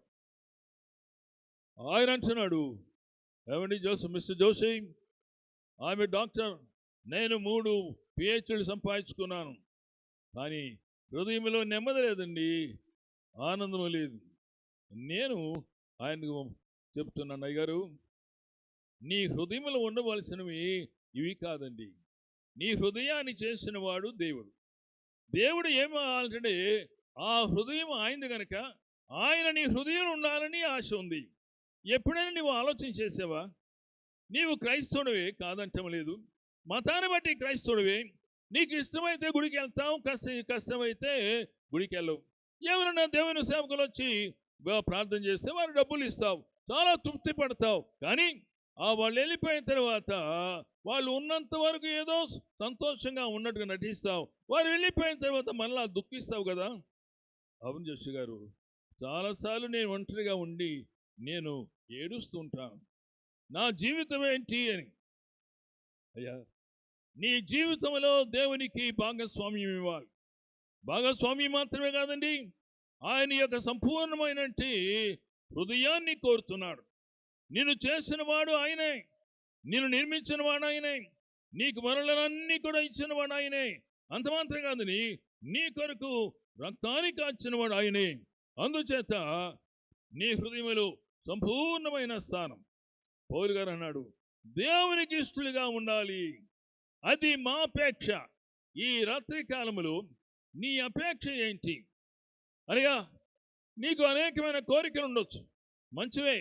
ఆయన అంటున్నాడు, ఏమండి మిస్టర్ జోషి, ఆమె డాక్టర్, నేను 3 PhDలు సంపాదించుకున్నాను, కానీ హృదయంలో నెమ్మది లేదండి, ఆనందం లేదు. నేను ఆయనకు చెప్తున్నాను, అయ్యగారు, నీ హృదయంలో ఉండవలసినవి ఇవి కాదండి. నీ హృదయాన్ని చేసిన వాడు దేవుడు. దేవుడు ఏమో ఆల్రెడీ ఆ హృదయం ఆయనది కనుక ఆయన నీ హృదయం ఉండాలని ఆశ ఉంది. ఎప్పుడైనా నువ్వు ఆలోచన చేసావా? నీవు క్రైస్తవుడివే, కాదంటం లేదు, మతాన్ని బట్టి క్రైస్తవుడివే, నీకు ఇష్టమైతే గుడికి వెళ్తావు, కష్టమైతే గుడికి వెళ్ళవు. ఎవరైనా దేవుని సేవకులు వచ్చి ప్రార్థన చేస్తే వారు డబ్బులు ఇస్తావు, చాలా తృప్తి పడతావు. కానీ వాళ్ళు వెళ్ళిపోయిన తర్వాత వాళ్ళు ఉన్నంత వరకు ఏదో సంతోషంగా ఉన్నట్టుగా నటిస్తావు, వారు వెళ్ళిపోయిన తర్వాత మళ్ళా దుఃఖిస్తావు కదా. అవును జోషి గారు, చాలాసార్లు నేను ఒంటరిగా ఉండి నేను ఏడుస్తూ ఉంటాను, నా జీవితం ఏంటి అని. అయ్యా, నీ జీవితంలో దేవునికి భాగస్వామ్యం ఇవ్వాలి. భాగస్వామ్యం మాత్రమే కాదండి, ఆయన యొక్క సంపూర్ణమైన హృదయాన్ని కోరుతున్నాడు. నిన్ను చేసిన వాడు ఆయనే, నిన్ను నిర్మించిన వాడు ఆయనే, నీకు మరలన్నీ కూడా ఇచ్చిన వాడు ఆయనే. అంత మాత్రం కాదని నీ కొరకు రక్తాన్ని కాచిన వాడు ఆయనే. అందుచేత నీ హృదయంలో సంపూర్ణమైన స్థానం. పౌలు గారు అన్నాడు, దేవునికి ఇష్టలుగా ఉండాలి, అది మా అపేక్ష. ఈ రాత్రి కాలంలో నీ అపేక్ష ఏంటి అనగా, నీకు అనేకమైన కోరికలు ఉండొచ్చు, మంచివే.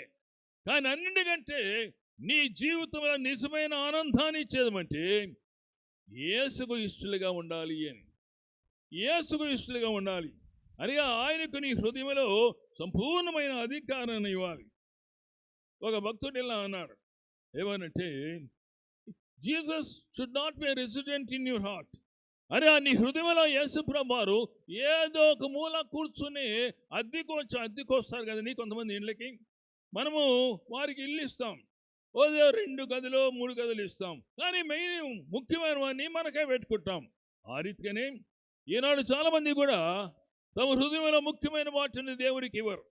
కానీ అన్నిటికంటే నీ జీవితంలో నిజమైన ఆనందాన్ని ఇచ్చేదమంటే యేసుకు ఇష్టలుగా ఉండాలి అని. యేసుకు ఇష్టలుగా ఉండాలి అనగా ఆయనకు నీ హృదయంలో సంపూర్ణమైన అధికారాన్ని ఇవ్వాలి. ఒక భక్తుడు ఇలా అన్నాడు, ఏమనంటే, Jesus should not be resident in your heart. అరే, నీ హృదయంలో యేసుప్రభు వారు ఏదో ఒక మూల కూర్చుని అద్దెకొస్తారు కదండి. కొంతమంది ఇళ్ళకి మనము వారికి ఇల్లు ఇస్తాం, 2 గదులు 3 గదులు ఇస్తాం, కానీ మెయిన్ ముఖ్యమైన వాడిని మనకే పెట్టుకుంటాం. ఆ రీతిగానే ఈనాడు చాలామంది కూడా తమ హృదయంలో ముఖ్యమైన వాటిని దేవుడికి ఇవ్వరు,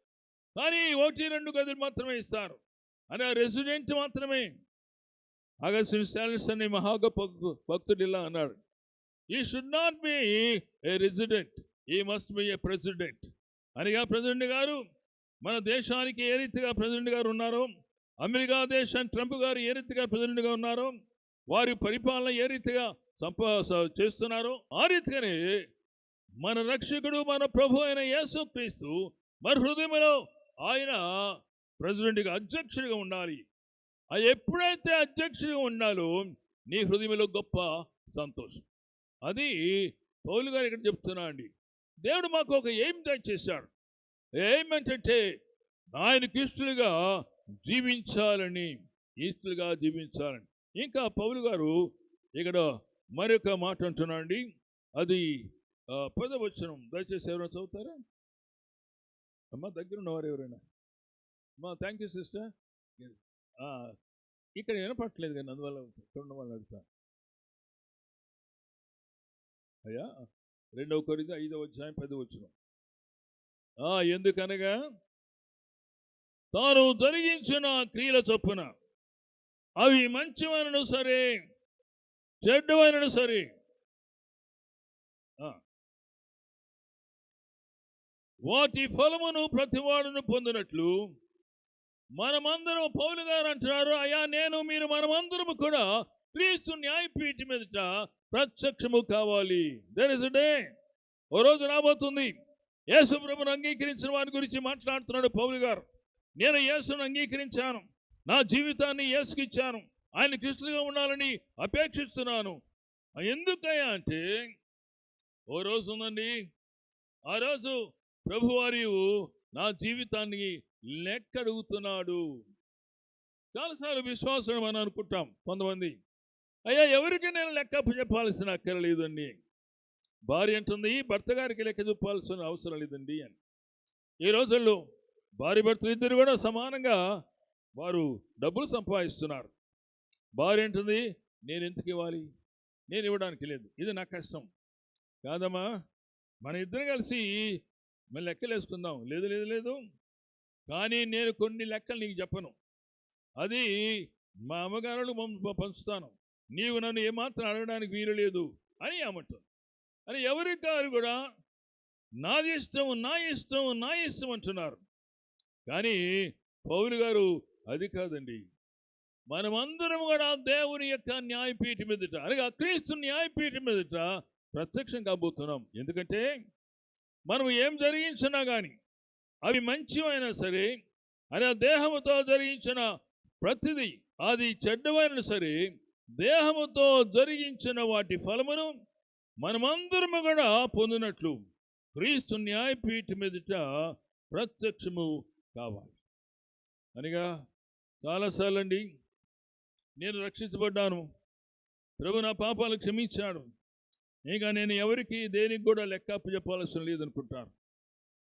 కానీ 1-2 గదులు మాత్రమే ఇస్తారు. అని రెసిడెంట్ మాత్రమే. అగస్టిన్ శాలిస్ అనే మహాగొప్ప భక్తుడు ఇలా అన్నాడు, ఈ should not be A resident, ఈ మస్ట్ బి ఏ ప్రెసిడెంట్. అనగా ప్రెసిడెంట్ గారు మన దేశానికి ఏ రీతిగా ప్రెసిడెంట్ గారు ఉన్నారో, అమెరికా దేశం ట్రంప్ గారు ఏ రీతిగా ప్రెసిడెంట్గా ఉన్నారో, వారి పరిపాలన ఏ రీతిగా చేస్తున్నారో, ఆ రీతిగానే మన రక్షకుడు మన ప్రభు అయిన యేసుక్రీస్తు మన హృదయంలో ఆయన ప్రెసిడెంట్గా అధ్యక్షుడిగా ఉండాలి. అది ఎప్పుడైతే అధ్యక్షుడిగా ఉండాలో నీ హృదయంలో గొప్ప సంతోషం. అది పౌలు గారు ఇక్కడ చెప్తున్నా అండి. దేవుడు మాకు ఒక ఎయిమ్ దయచేశాడు. ఏమంటే ఆయనకి ఇష్టలుగా జీవించాలని, ఇష్టలుగా జీవించాలని. ఇంకా పౌలు గారు ఇక్కడ మరొక మాట అంటున్నాండి, అది 10వ వచనం. దయచేసి ఎవరైనా చదువుతారా అమ్మా? దగ్గర ఉన్నవారు ఎవరైనా? అమ్మా, థ్యాంక్ యూ సిస్టర్. ఇక్కడ వినపట్లేదు కానీ అందువల్ల ఉన్న వాళ్ళు అడుగుతాను. అయ్యా, 2వ కొరింథీ 5వ అధ్యాయం 10వ వచనం. ఎందుకనగా తాను జరిగించిన క్రియల చొప్పున అవి మంచివైనను సరే చెడ్డవైనను సరే వాటి ఫలమును ప్రతివాడును పొందినట్లు మనమందరం, పౌలు గారు అంటున్నారు, అయ్యా మీరు మనమందరము కూడా క్రీస్తు న్యాయపీఠం మీదట ప్రత్యక్షము కావాలి. దేర్ ఇస్ ఎ డే, ఓ రోజు రాబోతుంది. యేసు ప్రభువును అంగీకరించిన వారి గురించి మాట్లాడుతున్నాడు పౌలు గారు. నేను యేసును అంగీకరించాను, నా జీవితాన్ని యేసుకి ఇచ్చాను, ఆయన క్రీస్తుగా ఉండాలని అపేక్షిస్తున్నాను. ఎందుకయ్యా అంటే ఓ రోజు ఉందండి, ఆ రోజు ప్రభువారు నా జీవితాన్ని లెక్క అడుగుతున్నాడు. చాలాసార్లు విశ్వాసం అని అనుకుంటాం కొంతమంది, అయ్యా ఎవరికి నేను లెక్క చెప్పాల్సిన అక్కర్లేదండి. భార్య అంటుంది, భర్త గారికి లెక్క చెప్పాల్సిన అవసరం లేదండి అని. ఈ రోజుల్లో భార్య భర్తలు ఇద్దరు కూడా సమానంగా వారు డబ్బులు సంపాదిస్తున్నారు. భార్య అంటుంది, నేను ఎందుకు ఇవ్వాలి, నేను ఇవ్వడానికి లేదు, ఇది నా కష్టం కాదమ్మా, మన ఇద్దరం కలిసి మళ్ళీ లెక్కలు వేసుకుందాం. లేదు లేదు లేదు, కానీ నేను కొన్ని లెక్కలు నీకు చెప్పను, అది మా అమ్మగారులు పంచుతాను, నీవు నన్ను ఏమాత్రం అడగడానికి వీలు లేదు అని ఏమంటారు. అని ఎవరికి గారు కూడా నాది ఇష్టం, నా ఇష్టం, నా ఇష్టం అంటున్నారు. కానీ పౌలు గారు అది కాదండి, మనమందరం కూడా దేవుని యొక్క న్యాయపీఠం ఎదుట, అనగా క్రీస్తు న్యాయపీఠం ఎదుట ప్రత్యక్షం కాబోతున్నాం. ఎందుకంటే మనం ఏం జరిగించినా కానీ అవి మంచివైనా సరే, అనే దేహముతో జరిగించిన ప్రతిదీ అది చెడ్డమైనా సరే, దేహముతో జరిగించిన వాటి ఫలమును మనమందరము కూడా పొందినట్లు క్రీస్తు న్యాయపీఠం ఎదుట ప్రత్యక్షము కావాలి. అనగా చాలాసార్లు అండి, నేను రక్షించబడ్డాను, ప్రభు నా పాపాలు క్షమించాడు, ఇంకా నేను ఎవరికి దేనికి కూడా లెక్క చెప్పాల్సిన లేదనుకుంటాను.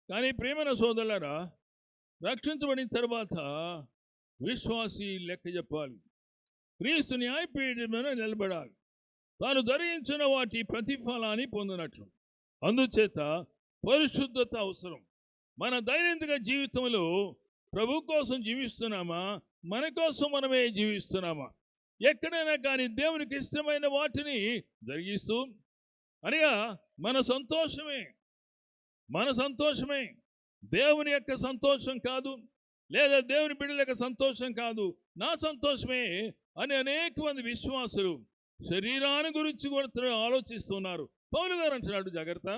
కానీ ప్రేమైన సోదరులారా, రక్షించబడిన తర్వాత విశ్వాసి లెక్క చెప్పాలి, క్రీస్తు న్యాయపీఠం మీద నిలబడాలి, తాను ధరించిన వాటి ప్రతిఫలాన్ని పొందినట్లు. అందుచేత పరిశుద్ధత అవసరం. మన దైనందిక జీవితంలో ప్రభు కోసం జీవిస్తున్నామా, మన కోసం మనమే జీవిస్తున్నామా? ఎక్కడైనా కానీ దేవునికి ఇష్టమైన వాటిని జరిగిస్తూ, అనగా మన సంతోషమే దేవుని యొక్క సంతోషం కాదు, లేదా దేవుని బిడ్డల యొక్క సంతోషం కాదు, నా సంతోషమే అని అనేక మంది విశ్వాసులు శరీరాన్ని గురించి కూడా ఆలోచిస్తున్నారు. పౌలు గారు అంటున్నాడు, జాగ్రత్త,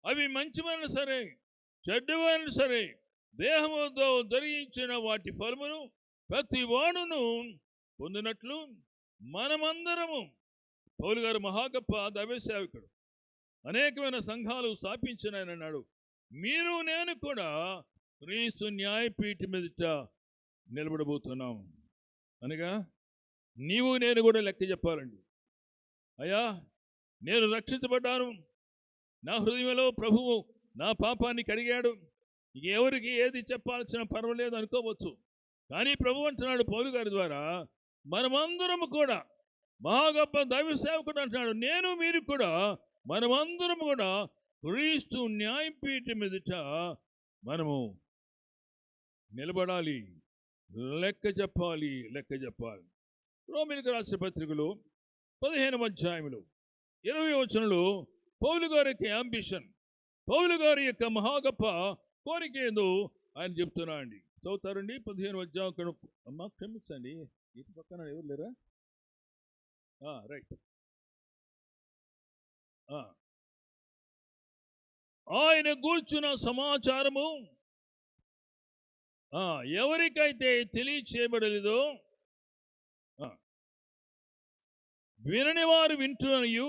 అవి మంచివైనా సరే చెడ్డవైనా సరే, దేహముతో జరిగించిన వాటి ఫలమును ప్రతి వాడును పొందినట్లు మనమందరము. పౌలు గారు మహా గొప్ప దైవ సేవకుడు, అనేకమైన సంఘాలు స్థాపించిన ఆయన అన్నాడు, మీరు నేను కూడా క్రీస్తు న్యాయపీఠం ఎదుట నిలబడబోతున్నాం. అనగా నీవు నేను కూడా లెక్క చెప్పాలండి. అయ్యా, నేను రక్షించబడ్డాను, నా హృదయంలో ప్రభువు నా పాపాన్ని కడిగాడు, ఎవరికి ఏది చెప్పాల్సిన పర్వాలేదు అనుకోవచ్చు. కానీ ప్రభు అంటున్నాడు పౌలు గారి ద్వారా, మనమందరము కూడా, మహా గొప్ప దైవ సేవకుడు అంటున్నాడు, నేను మీరు కూడా, మనమందరం కూడా క్రీస్తు న్యాయపీఠం ఎదుట మనము నిలబడాలి, లెక్క చెప్పాలి. రోమీయులకు రాసిన పత్రికలో 15వ అధ్యాయంలో 20వ వచనంలో పౌలు గారి యొక్క అంబిషన్, పౌలు గారి యొక్క మహా గొప్ప కోరిక ఏందో ఆయన చెప్తున్నా అండి. చదువుతారండి 15వ అధ్యాయం. అమ్మా క్షమించండి, ఇటు పక్కన ఎవరు లేరా? రైట్. ఆయన గూర్చిన సమాచారము ఎవరికైతే తెలియచేయబడలేదో, వినని వారు వింటున్నయు,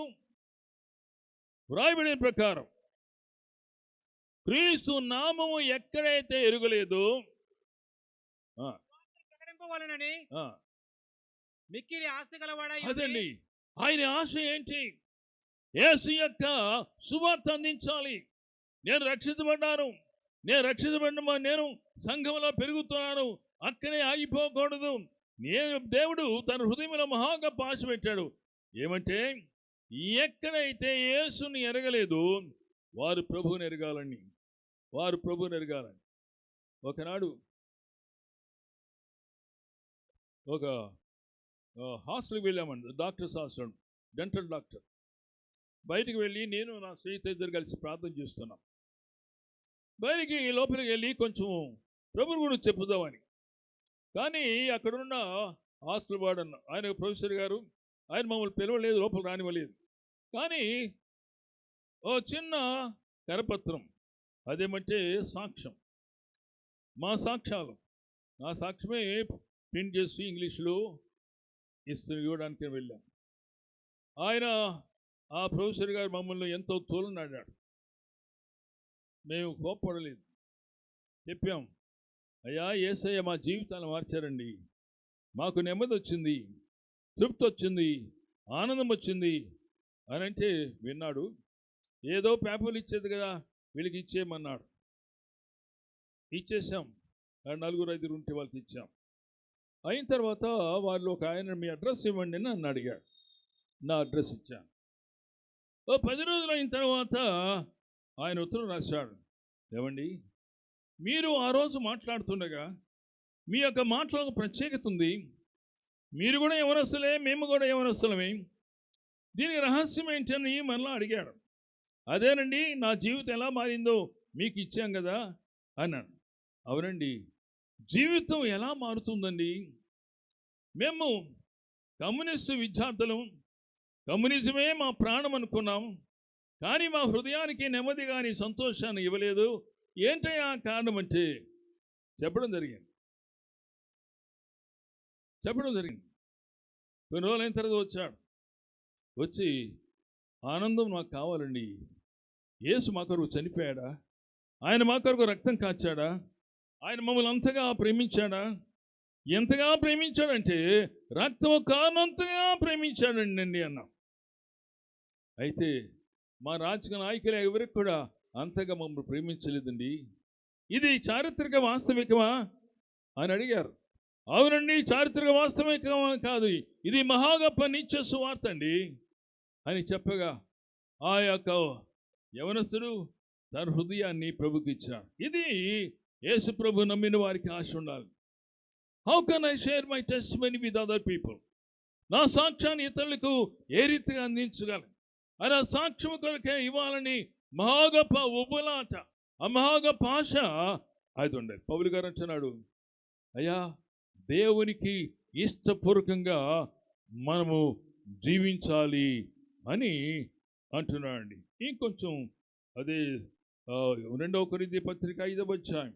వ్రాయబడిన ప్రకారం క్రీస్తు నామము ఎక్కడైతే ఎరుగలేదో ప్రకటింపవలెనని మిక్కిలి ఆస్తి గలవాడై అదండి ఆయన ఆశ ఏంటి? యేసు యొక్క సువార్త అందించాలి. నేను రక్షించబడ్డాను, నేను సంఘంలో పెరుగుతున్నాను, అక్కడే ఆగిపోకూడదు. దేవుడు తన హృదయంలో మహాగా ఆశ పెట్టాడు. ఏమంటే ఎక్కడైతే యేసుని ఎరగలేదు వారు ప్రభువుని ఎరగాలని. ఒకనాడు ఒక హాస్టల్కి వెళ్ళామండి, డాక్టర్స్ హాస్టల్, డెంటల్ డాక్టర్. బయటికి వెళ్ళి నేను నా స్నేహితులు కలిసి ప్రార్థన చేస్తున్నాం. బయటికి లోపలికి వెళ్ళి కొంచెం ప్రభువు గురించి చెప్పుదామని. కానీ అక్కడున్న హాస్టల్ వార్డెన్, ఆయన ప్రొఫెసర్ గారు, ఆయన మమ్మల్ని పిలవలేదు, లోపలికి రానివ్వలేదు. కానీ ఓ చిన్న కరపత్రం, అదేమంటే సాక్ష్యం, నా సాక్ష్యమే ప్రింట్ చేసి ఇంగ్లీష్లో ఇవ్వడానికి వెళ్ళాం. ఆయన ఆ ప్రొఫెసర్ గారు మమ్మల్ని ఎంతో తోలనాడాడు. మేము కోప్పడలేదు, చెప్పాం, అయ్యా యేసయ్య మా జీవితాన్ని మార్చారండి, మాకు నెమ్మది వచ్చింది, తృప్తి వచ్చింది, ఆనందం వచ్చింది అని అంటే విన్నాడు. ఏదో పేపర్లు ఇచ్చేది కదా, వీళ్ళకి ఇచ్చేయమన్నాడు. ఇచ్చేసాం, 4-5 ఉంటే వాళ్ళకి ఇచ్చాం. అయిన తర్వాత వాళ్ళు ఒక ఆయన మీ అడ్రస్ ఇవ్వండి అని నన్ను అడిగాడు. నా అడ్రస్ ఇచ్చాను. ఓ 10 రోజులు అయిన తర్వాత ఆయన ఉత్తరం రాశాడు. ఏమండి, మీరు ఆ రోజు మాట్లాడుతుండగా మీ యొక్క మాటలో ఒక ప్రత్యేకత ఉంది. మీరు కూడా యవనస్తులే, మేము కూడా యవనస్తులమే. దీనికి రహస్యం ఏంటని మళ్ళీ అడిగాడు. అదేనండి, నా జీవితం ఎలా మారిందో మీకు ఇచ్చాం కదా అన్నాను. అవునండి, జీవితం ఎలా మారుతుందండి? మేము కమ్యూనిస్టు విద్యార్థులం, కమ్యూనిజమే మా ప్రాణం అనుకున్నాం. కానీ మా హృదయానికి నెమ్మది కానీ సంతోషాన్ని ఇవ్వలేదు. ఏంటయ్యా కారణం అంటే చెప్పడం జరిగింది. కొన్ని రోజులైన తర్వాత వచ్చాడు. వచ్చి, ఆనందం నాకు కావాలండి. యేసు మా కొరకు చనిపోయాడా? ఆయన మా కొరకు రక్తం కాచాడా? ఆయన మమ్మల్ని అంతగా ప్రేమించాడా? ఎంతగా ప్రేమించాడంటే రక్తం కానంతగా ప్రేమించాడండి అన్నాం. అయితే మా రాజకీయ నాయకులు ఎవరికి కూడా అంతగా మమ్మల్ని ప్రేమించలేదండి. ఇది చారిత్రక వాస్తవికమా అని అడిగారు. అవునండి, చారిత్రక వాస్తవికమా కాదు, ఇది మహా గొప్ప నిత్య సువార్త అండి అని చెప్పగా ఆ యొక్క యవనస్తుడు తన హృదయాన్ని ప్రభుకి ఇచ్చాడు. ఇది యేసు ప్రభు నమ్మిన వారికి ఆశ ఉండాలి. How can I share my testimony with other people? నా సాక్ష్యాన్ని ఇతరులకు ఏ రీతిగా అందించగలను అని ఆ సాక్ష్యం కొరకే ఇవ్వాలని మహాగొప్ప ఉబులాట, ఆ మహాగొప్ప ఆశ అది ఉండేది. పౌలు గారు అంటున్నాడు, అయ్యా, దేవునికి ఇష్టపూర్వకంగా మనము జీవించాలి అని అంటున్నాడండి. ఇంకొంచెం అదే 2 కొరింథీ పత్రిక 5వ అధ్యాయం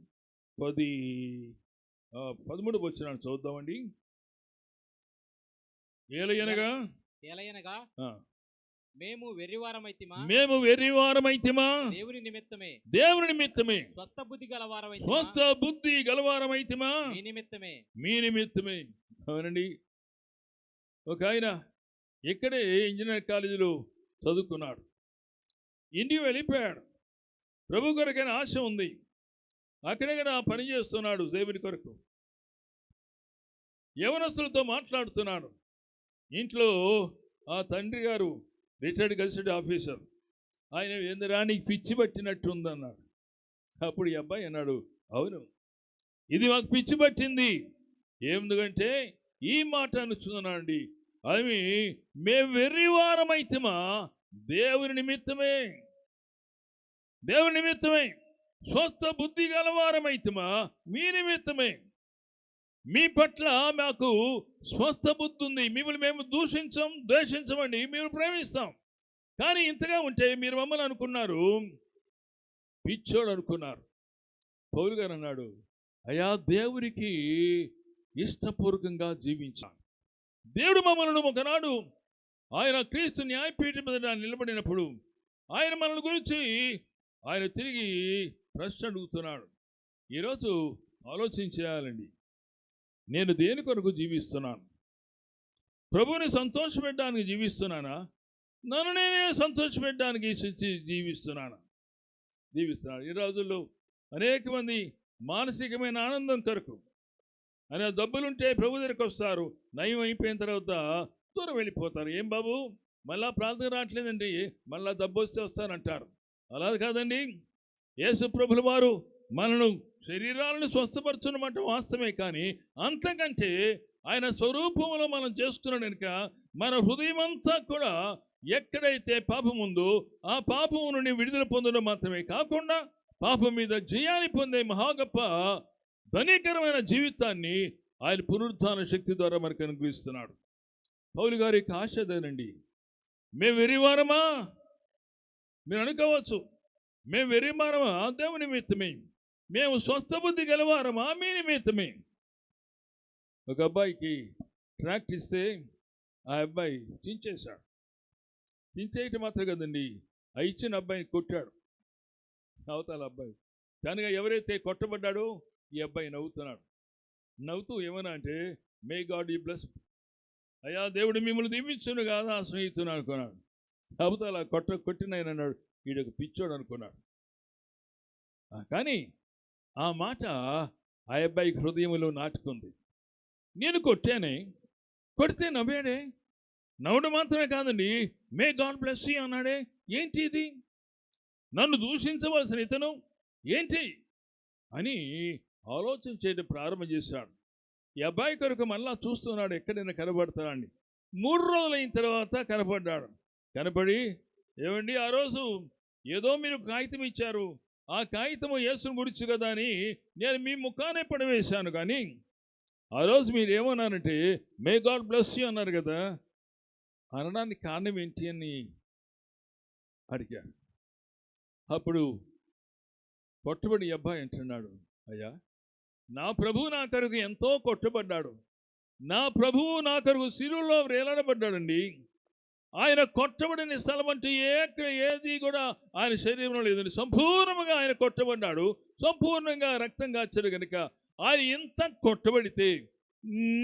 13వ వచనాన్ని చూద్దామండి. ఏలయనగా మేము వెర్రివారమైతిమా దేవుని నిమిత్తమే స్వస్థ బుద్ధి గలవారమైతిమా మీ నిమిత్తమే. అవునండి, ఒక ఆయన ఇక్కడే ఇంజనీర్ కాలేజీలో చదువుకున్నాడు. ఇంటికి వెళ్ళిపోయాడు. ప్రభు కొరకైన ఆశ ఉంది. అక్కడే కదా పని చేస్తున్నాడు దేవుని కొరకు. యవనస్తులతో మాట్లాడుతున్నాడు. ఇంట్లో ఆ తండ్రి గారు రిటైర్డ్ గెజిటెడ్ ఆఫీసర్. ఆయన ఏందిరా నీకు పిచ్చి పట్టినట్టు ఉందన్నాడు. అప్పుడు ఈ అబ్బాయి అన్నాడు, అవును, ఇది మాకు పిచ్చి పట్టింది. ఎందుకంటే ఈ మాట అనుచున్నానండి, అవి మేము వెర్రివారమైతిమా దేవుని నిమిత్తమే స్వస్థ బుద్ధి గలవారమైతిమా మీ నిమిత్తమే. మీ పట్ల మాకు స్వస్థ బుద్ధి ఉంది. మిమ్మల్ని మేము ద్వేషించమండి, మేము ప్రేమిస్తాం. కానీ ఇంతగా ఉంటే మీరు మమ్మల్ని అనుకున్నారు పిచ్చోడు అనుకున్నారు. పౌలు గారు అన్నాడు, అయ్యా, దేవునికి ఇష్టపూర్వకంగా జీవించాం. దేవుడు మమ్మల్ని ఒకనాడు ఆయన క్రీస్తు న్యాయపీఠం మీద నిలబడినప్పుడు ఆయన మనల్ని గురించి ఆయన తిరిగి ప్రశ్న అడుగుతున్నాడు. ఈరోజు ఆలోచించేయాలండి, నేను దేని కొరకు జీవిస్తున్నాను? ప్రభువుని సంతోషపెట్టడానికి జీవిస్తున్నానా? నన్ను నేనే సంతోషపెట్టడానికి జీవిస్తున్నాను. ఈ రోజుల్లో అనేక మంది మానసికమైన ఆనందం కొరకు అనే డబ్బులుంటే ప్రభు దగ్గరికి వస్తారు, నయం అయిపోయిన తర్వాత దూరం వెళ్ళిపోతారు. ఏం బాబు మళ్ళా ప్రార్థన రావట్లేదండి, మళ్ళా డబ్బు వస్తే వస్తానంటారు. అలా కాదండి, యేసు ప్రభుల వారు మనను శరీరాలను స్వస్థపరచున్నమాట వాస్తవమే. కానీ అంతకంటే ఆయన స్వరూపంలో మనం చేసుకున్నాడు కనుక మన హృదయం అంతా కూడా ఎక్కడైతే పాపం ఉందో ఆ పాపము నుండి విడుదల పొందడం మాత్రమే కాకుండా పాపం మీద జయాన్ని పొందే మహాగొప్ప ధనీకరమైన జీవితాన్ని ఆయన పునరుద్ధాన శక్తి ద్వారా మనకు అనుగ్రహిస్తున్నాడు. పౌలు గారి యొక్క ఆశ అదేనండి. మేము వెర్రివారమా? మీరు అనుకోవచ్చు, మేము వెర్రివారమా? దేవుని నిమిత్తమే. మేము స్వస్థ బుద్ధి గలవారమా? మీ నిమిత్తమే. ఒక అబ్బాయికి ట్రాక్ట్ ఇస్తే ఆ అబ్బాయి చించేశాడు. చించేయటం మాత్రం కదండి, ఆ ఇచ్చిన అబ్బాయిని కొట్టాడు. అవతల అబ్బాయి కనుక ఎవరైతే కొట్టబడ్డాడో ఈ అబ్బాయి నవ్వుతున్నాడు. నవ్వుతూ ఏమన్నా అంటే, మే గాడ్ యూ బ్లెస్, అయ్యా దేవుడు మిమ్మల్ని దీవించును కాదా స్నేహితుని అనుకున్నాడు. అవతల కొట్టినైనా అన్నాడు, వీడొక పిచ్చోడు అనుకున్నాడు. కానీ ఆ మాట ఆ అబ్బాయి హృదయంలో నాటుకుంది. నేను కొట్టానే, కొడితే నవ్వాడే. నవ్వడం మాత్రమే కాదండి, మే గాడ్ బ్లెస్ యూ అన్నాడే. ఏంటి ఇది? నన్ను దూషించవలసిన ఇతను ఏంటి అని ఆలోచన చేయడం ప్రారంభం చేశాడు. ఈ అబ్బాయి కొరకు మళ్ళా చూస్తున్నాడు, ఎక్కడైనా కనబడతాడని. 3 రోజులు అయిన తర్వాత కనపడ్డాడు. కనపడి, ఏమండి ఆ రోజు ఏదో మీరు కాగితం ఇచ్చారు, ఆ కాగితము యేసును గురించి కదా అని నేను మీ ముఖానే పడవేశాను, కానీ ఆ రోజు మీరు ఏమన్నారంటే మే గాడ్ బ్లెస్ యూ అన్నారు కదా, అనడానికి కారణం ఏంటి అని అడిగాడు. అప్పుడు కొట్టబడి అబ్బాయి అంటున్నాడు, అయ్యా నా ప్రభువు నా కొరకు ఎంతో కొట్టబడ్డాడు, నా ప్రభువు నా కొరకు శిలువలో వేలాడబడ్డాడండి. ఆయన కొట్టబడిన స్థలం అంటూ ఏది కూడా ఆయన శరీరంలో లేదండి. సంపూర్ణంగా ఆయన కొట్టబడ్డాడు, సంపూర్ణంగా రక్తం కాచాడు కనుక ఆయన ఎంత కొట్టబడితే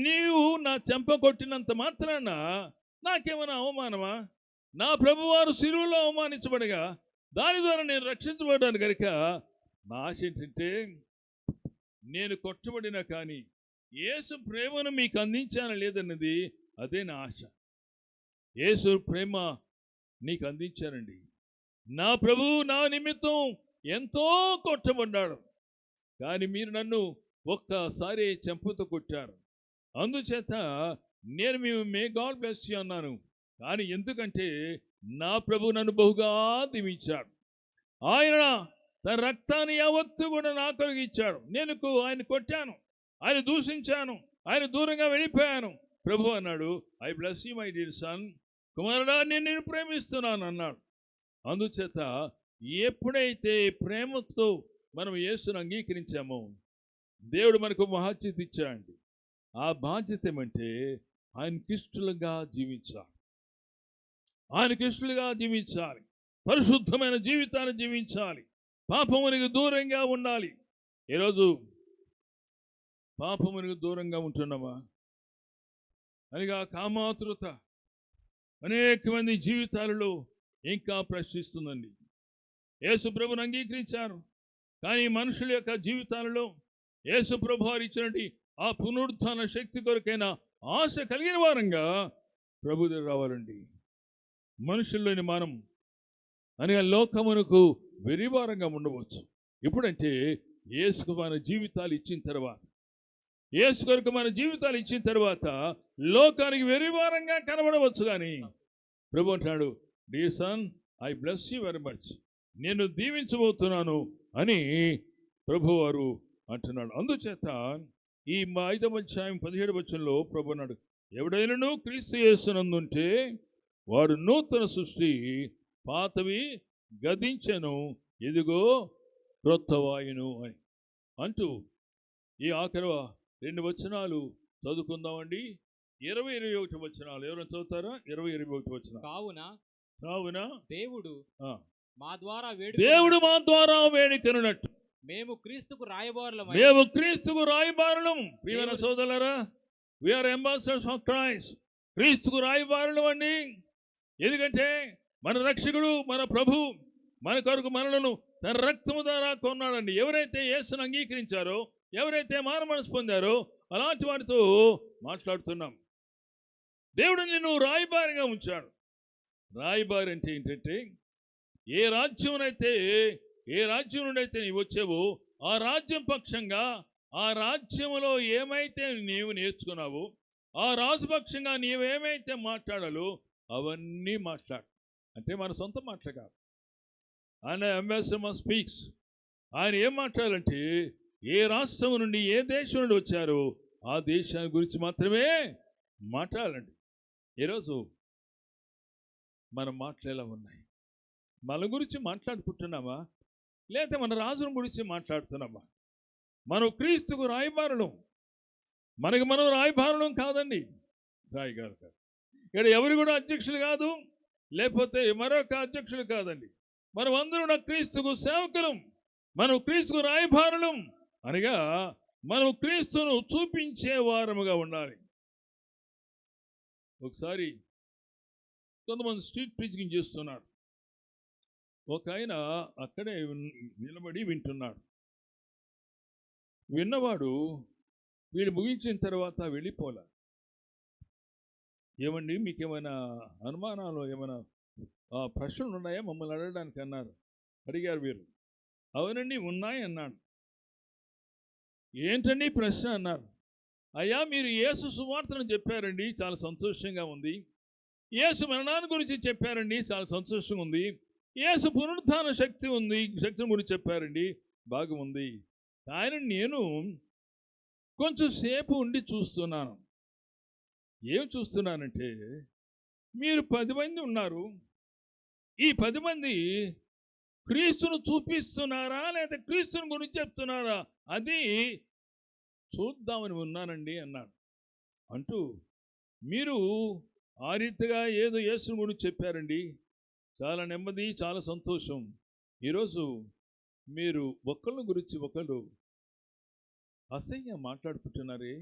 నీవు నా చెంప కొట్టినంత మాత్రాన నాకేమైనా అవమానమా? నా ప్రభువారు శిలువలో అవమానించబడగా దాని ద్వారా నేను రక్షించబడ్డాను కనుక నా ఆశ ఏంటంటే నేను కొట్టబడినా కానీ యేసు ప్రేమను మీకు అందించాను లేదన్నది, అదే నా ఆశ. యేసు ప్రేమ నీకు అందించానండి. నా ప్రభువు నా నిమిత్తం ఎంతో కొట్టబడ్డాడు, కానీ మీరు నన్ను ఒక్కసారి చెంపతో కొట్టారు. అందుచేత నేను మే గాడ్ బ్లెస్ యూ అన్నాను. కానీ ఎందుకంటే నా ప్రభు నన్ను బహుగా దీవించాడు. ఆయన తన రక్తాన్ని యావత్తు కూడా నా కొరకు ఇచ్చాడు. నేను ఆయన కొట్టాను, ఆయన దూషించాను, ఆయన దూరంగా వెళ్ళిపోయాను. ప్రభు అన్నాడు, I bless you my dear son, కుమారుడా నేను నిన్ను ప్రేమిస్తున్నాను అన్నాడు. అందుచేత ఎప్పుడైతే ప్రేమతో మనం యేసును అంగీకరించామో దేవుడు మనకు బాధ్యత ఇచ్చాడండి. ఆ బాధ్యత ఏమంటే ఆయనకిష్టులుగా జీవించాలి, ఆయనకిష్టులుగా జీవించాలి, పరిశుద్ధమైన జీవితాన్ని జీవించాలి, పాపమునికి దూరంగా ఉండాలి. ఈరోజు పాపమునికి దూరంగా ఉంటున్నామా? అనగా కామాతురత అనేక మంది జీవితాలలో ఇంకా ప్రశ్నిస్తుందండి. యేసు ప్రభుని అంగీకరించారు, కానీ మనుషుల యొక్క జీవితాలలో యేసు ప్రభు వారు ఇచ్చినటువంటి ఆ పునరుత్థాన శక్తి కొరకైనా ఆశ కలిగిన వారంగా ప్రభు దగ్గర రావాలండి. మనుషుల్లోని మనం అనగా లోకమునకు వెరివారంగా ఉండవచ్చు. ఎప్పుడంటే యేసుకు మన జీవితాలు ఇచ్చిన తర్వాత, యేసు కొరకు మన జీవితాలు ఇచ్చిన తర్వాత లోకానికి వెరివారంగా కనబడవచ్చు. కానీ ప్రభు అంటున్నాడు, dear son I bless you very much, నేను దీవించబోతున్నాను అని ప్రభు వారు అంటున్నాడు. అందుచేత ఈ 5వ అధ్యాయం 17వ వచనంలో ప్రభు అన్నాడు, ఎవడైనను క్రీస్తు యేసునందుంటే వాడు నూతన సృష్టి, పాతవి గతించెను, ఇదిగో క్రొత్తవాయును అని అంటూ ఈ ఆఖరి 2 వచనాలు చదువుకుందామండి. 20-21 వచనాలు ఎవరైనా చదువుతారా? 20-21 వచనాలు. కావున దేవుడు మా ద్వారా వేడుకనున్నట్టు మేము క్రీస్తుకు రాయబారులం. ప్రియమైన సోదరులారా, we are ambassadors of Christ. క్రీస్తుకు రాయబారులం అండి. ఎందుకంటే మన రక్షకుడు, మన ప్రభు మన కొరకు మనలను తన రక్తము ద్వారా కొన్నాడండి. ఎవరైతే యేసును అంగీకరించారో, ఎవరైతే మారుమనసు పొందారో అలాంటి వారితో మాట్లాడుతున్నాం. దేవుడు నిన్ను రాయబారిగా ఉంచాడు. రాయబారి అంటే ఏంటంటే ఏ రాజ్యం నుండి అయితే నీవు వచ్చావో ఆ రాజ్యం పక్షంగా, ఆ రాజ్యములో ఏమైతే నీవు నేర్చుకున్నావో, ఆ రాజుపక్షంగా నీవేమైతే మాట్లాడాలో అవన్నీ మాట్లాడు. అంటే మన సొంత మాటలు కాదు. ఆయన అంబాసిడర్ స్పీక్స్. ఆయన ఏం మాట్లాడాలంటే ఏ రాష్ట్రం నుండి, ఏ దేశం నుండి వచ్చారో ఆ దేశాన్ని గురించి మాత్రమే మాట్లాడాలండి. ఈరోజు మన మాటలు ఎలా ఉన్నాయి? మన గురించి మాట్లాడుకుంటున్నామా, లేకపోతే మన రాజుల గురించి మాట్లాడుతున్నామా? మనం క్రీస్తుకు రాయబారులం. మనం రాయబారులం కాదండి, రాయగారు కాదు. ఇక్కడ ఎవరు కూడా అధ్యక్షులు కాదు, లేకపోతే మరొక అధ్యక్షులు కాదండి. మనం అందరం క్రీస్తుకు సేవకులం, మనం క్రీస్తుకు రాయబారులం. అనగా మనం క్రీస్తును చూపించే వారముగా ఉండాలి. ఒకసారి కొంతమంది స్ట్రీట్ ప్రీచింగ్ చేస్తున్నారు. ఒక ఆయన అక్కడే నిలబడి వింటున్నాడు. విన్నవాడు వీళ్ళు ముగించిన తర్వాత వెళ్ళిపోలే. ఏమండి మీకేమైనా అనుమానాలు, ఏమైనా ప్రశ్నలు ఉన్నాయా మమ్మల్ని అడగడానికి అన్నారు. అడిగారు వీరు. అవునండి ఉన్నాయి అన్నాడు. ఏంటండి ప్రశ్న అన్నారు. అయ్యా మీరు యేసు సువార్తను చెప్పారండి, చాలా సంతోషంగా ఉంది. యేసు మరణాన్ని గురించి చెప్పారండి, చాలా సంతోషంగా ఉంది. యేసు పునరుత్థాన శక్తిని గురించి చెప్పారండి, బాగుంది. కానీ నేను కొంచెం సేపు ఉండి చూస్తున్నాను. ఏం చూస్తున్నానంటే, మీరు 10 మంది ఉన్నారు. ఈ 10 మంది క్రీస్తును చూపిస్తున్నారా లేదా క్రీస్తుని గురించి చెప్తున్నారా అది చూద్దామని ఉన్నానండి అన్నాడు. అంటూ మీరు ఆ రీతిగా ఏదో యేసుని గురించి చెప్పారండి, చాలా నెమ్మది, చాలా సంతోషం. ఈరోజు మీరు ఒకళ్ళ గురించి ఒకళ్ళు అసహ్యంగా మాట్లాడుకుంటున్నారే.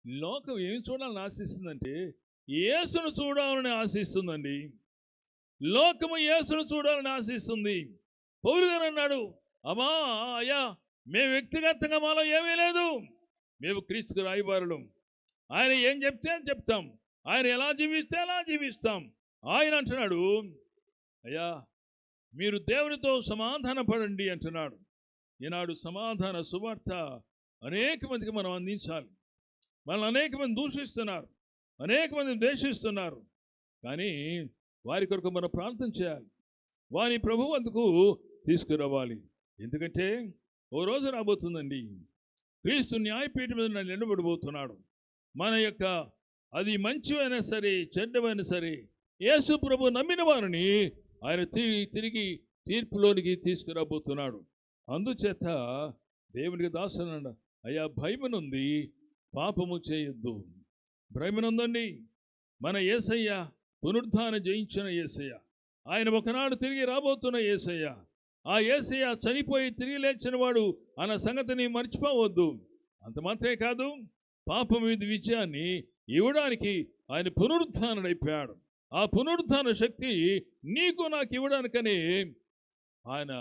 లోకం ఏం చూడాలని ఆశిస్తుందంటే యేసును చూడాలని ఆశిస్తుందండి. లోకము యేసును చూడాలని ఆశిస్తుంది. పౌలు గారు అన్నాడు, అమ్మా అయ్యా మేము వ్యక్తిగతంగా మాలో ఏమీ లేదు, మేము క్రీస్తుకు రాయబారులం. ఆయన ఏం చెప్తే అని చెప్తాం, ఆయన ఎలా జీవిస్తే అలా జీవిస్తాం. ఆయన అంటున్నాడు, అయ్యా మీరు దేవునితో సమాధాన పడండి అంటున్నాడు. ఈనాడు సమాధాన సువార్త అనేక మందికి మనం అందించాలి. మనల్ని అనేక మంది దూషిస్తున్నారు, అనేక మంది ద్వేషిస్తున్నారు. కానీ వారి కొరకు మనం ప్రార్థన చేయాలి, వారి ప్రభు అందుకు తీసుకురావాలి. ఎందుకంటే ఓ రోజు రాబోతుందండి, క్రీస్తు న్యాయపీఠం మీద నిలబడబోతున్నాడు. మన యొక్క అది మంచివైనా సరే చెడ్డమైనా సరే యేసు ప్రభు నమ్మిన వారిని ఆయన తిరిగి తీర్పులోనికి తీసుకురాబోతున్నాడు. అందుచేత దేవునికి దాసునన్న అయ్యా భయమునుంది, పాపము చేయొద్దు. భయమునుందండి. మన యేసయ్య పునరుద్ధాన జయించిన యేసయ్య, ఆయన ఒకనాడు తిరిగి రాబోతున్న యేసయ్య. ఆ యేసయ్య చనిపోయి తిరిగి లేచిన వాడు అన్న సంగతిని మర్చిపోవద్దు. అంత మాత్రమే కాదు, పాపం మీద విజయాన్ని ఇవ్వడానికి ఆయన పునరుద్ధానుడైపోయాడు. ఆ పునరుద్ధాన శక్తి నీకు నాకు ఇవ్వడానికని ఆయన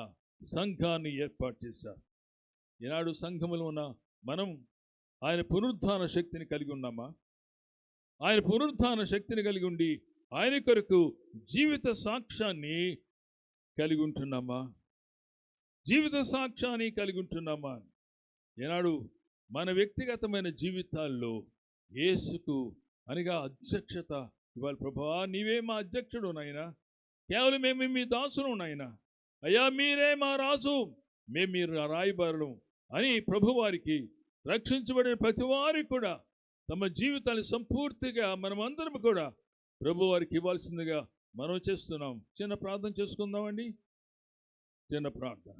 సంఘాన్ని ఏర్పాటు చేశారు. ఈనాడు సంఘములో ఉన్న మనం ఆయన పునరుద్ధాన శక్తిని కలిగి ఉన్నామా? ఆయన పునరుద్ధాన శక్తిని కలిగి ఉండి ఆయన కొరకు జీవిత సాక్ష్యాన్ని కలిగి ఉంటున్నామా? జీవిత సాక్ష్యాన్ని కలిగి ఉంటున్నామా? ఈనాడు మన వ్యక్తిగతమైన జీవితాల్లో యేసుకు అనగా అధ్యక్షత ఇవాళ. ప్రభువా నీవే మా అధ్యక్షుడు నాయనా, కేవలం మేము మీ దాసులు నాయనా, అయ్యా మీరే మా రాజు, మేము మీరు రాయబారులు అని ప్రభువారికి, రక్షించబడిన ప్రతి వారికి కూడా తమ జీవితాన్ని సంపూర్తిగా మనమందరం కూడా ప్రభువారికి ఇవ్వాల్సిందిగా మనం చేస్తున్నాం. చిన్న ప్రార్థన చేసుకుందామండి. చిన్న ప్రార్థన.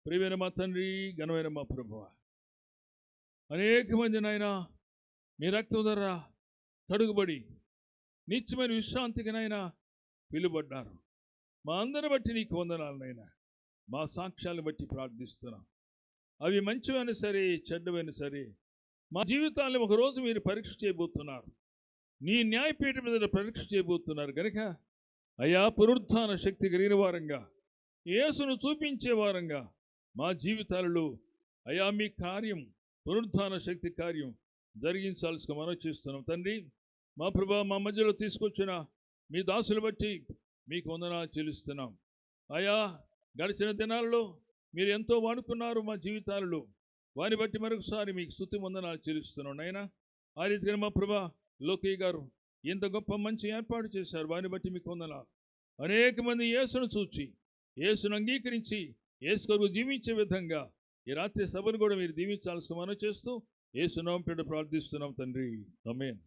ప్రియమైన మా తండ్రి, ఘనమైన మా ప్రభువా, అనేక మంది నాయనా మీ రక్తం ద్వారా కడుగుబడి నిత్యమైన విశ్రాంతికి నాయనా పిలువబడ్డారు. మా అందరి బట్టి నీకు వందనాలనైనా. మా సాక్ష్యాలను బట్టి ప్రార్థిస్తున్నాం. అవి మంచివైనా సరే చెడ్డవైనా సరే మా జీవితాలను ఒకరోజు మీరు పరీక్ష చేయబోతున్నారు. నీ న్యాయపీఠం మీద పరీక్ష చేయబోతున్నారు కనుక అయ్యా పునరుత్థాన శక్తి కలిగిన వారంగా, యేసును చూపించే వారంగా మా జీవితాలలో అయ్యా మీ కార్యం, పునరుత్థాన శక్తి కార్యం జరిగించాల్సిన మనం చేస్తున్నాం. తండ్రి మా ప్రభా, మా మధ్యలో తీసుకొచ్చిన మీ దాసులు బట్టి మీకు వందనాలు చెల్లిస్తున్నాం. అయ్యా గడిచిన దినాల్లో మీరు ఎంతో వాడుకున్నారు మా జీవితాలలో, వారిని బట్టి మరొకసారి మీకు స్తుతి వందనాలు చెల్లిస్తున్నాం నాయనా. ఆ రీతిగా మా ప్రభా లోకయ్య గారు ఇంత గొప్ప మంచి ఏర్పాటు చేశారు, వారిని బట్టి మీకు వందనాలు. అనేక మంది యేసును చూచి, యేసును అంగీకరించి, యేసు కొరకు జీవించే విధంగా ఈ రాత్రి సభను కూడా మీరు దీవించాల్సిన మనం చేస్తూ యేసు నామమున ప్రార్థిస్తున్నాం తండ్రి. ఆమేన్.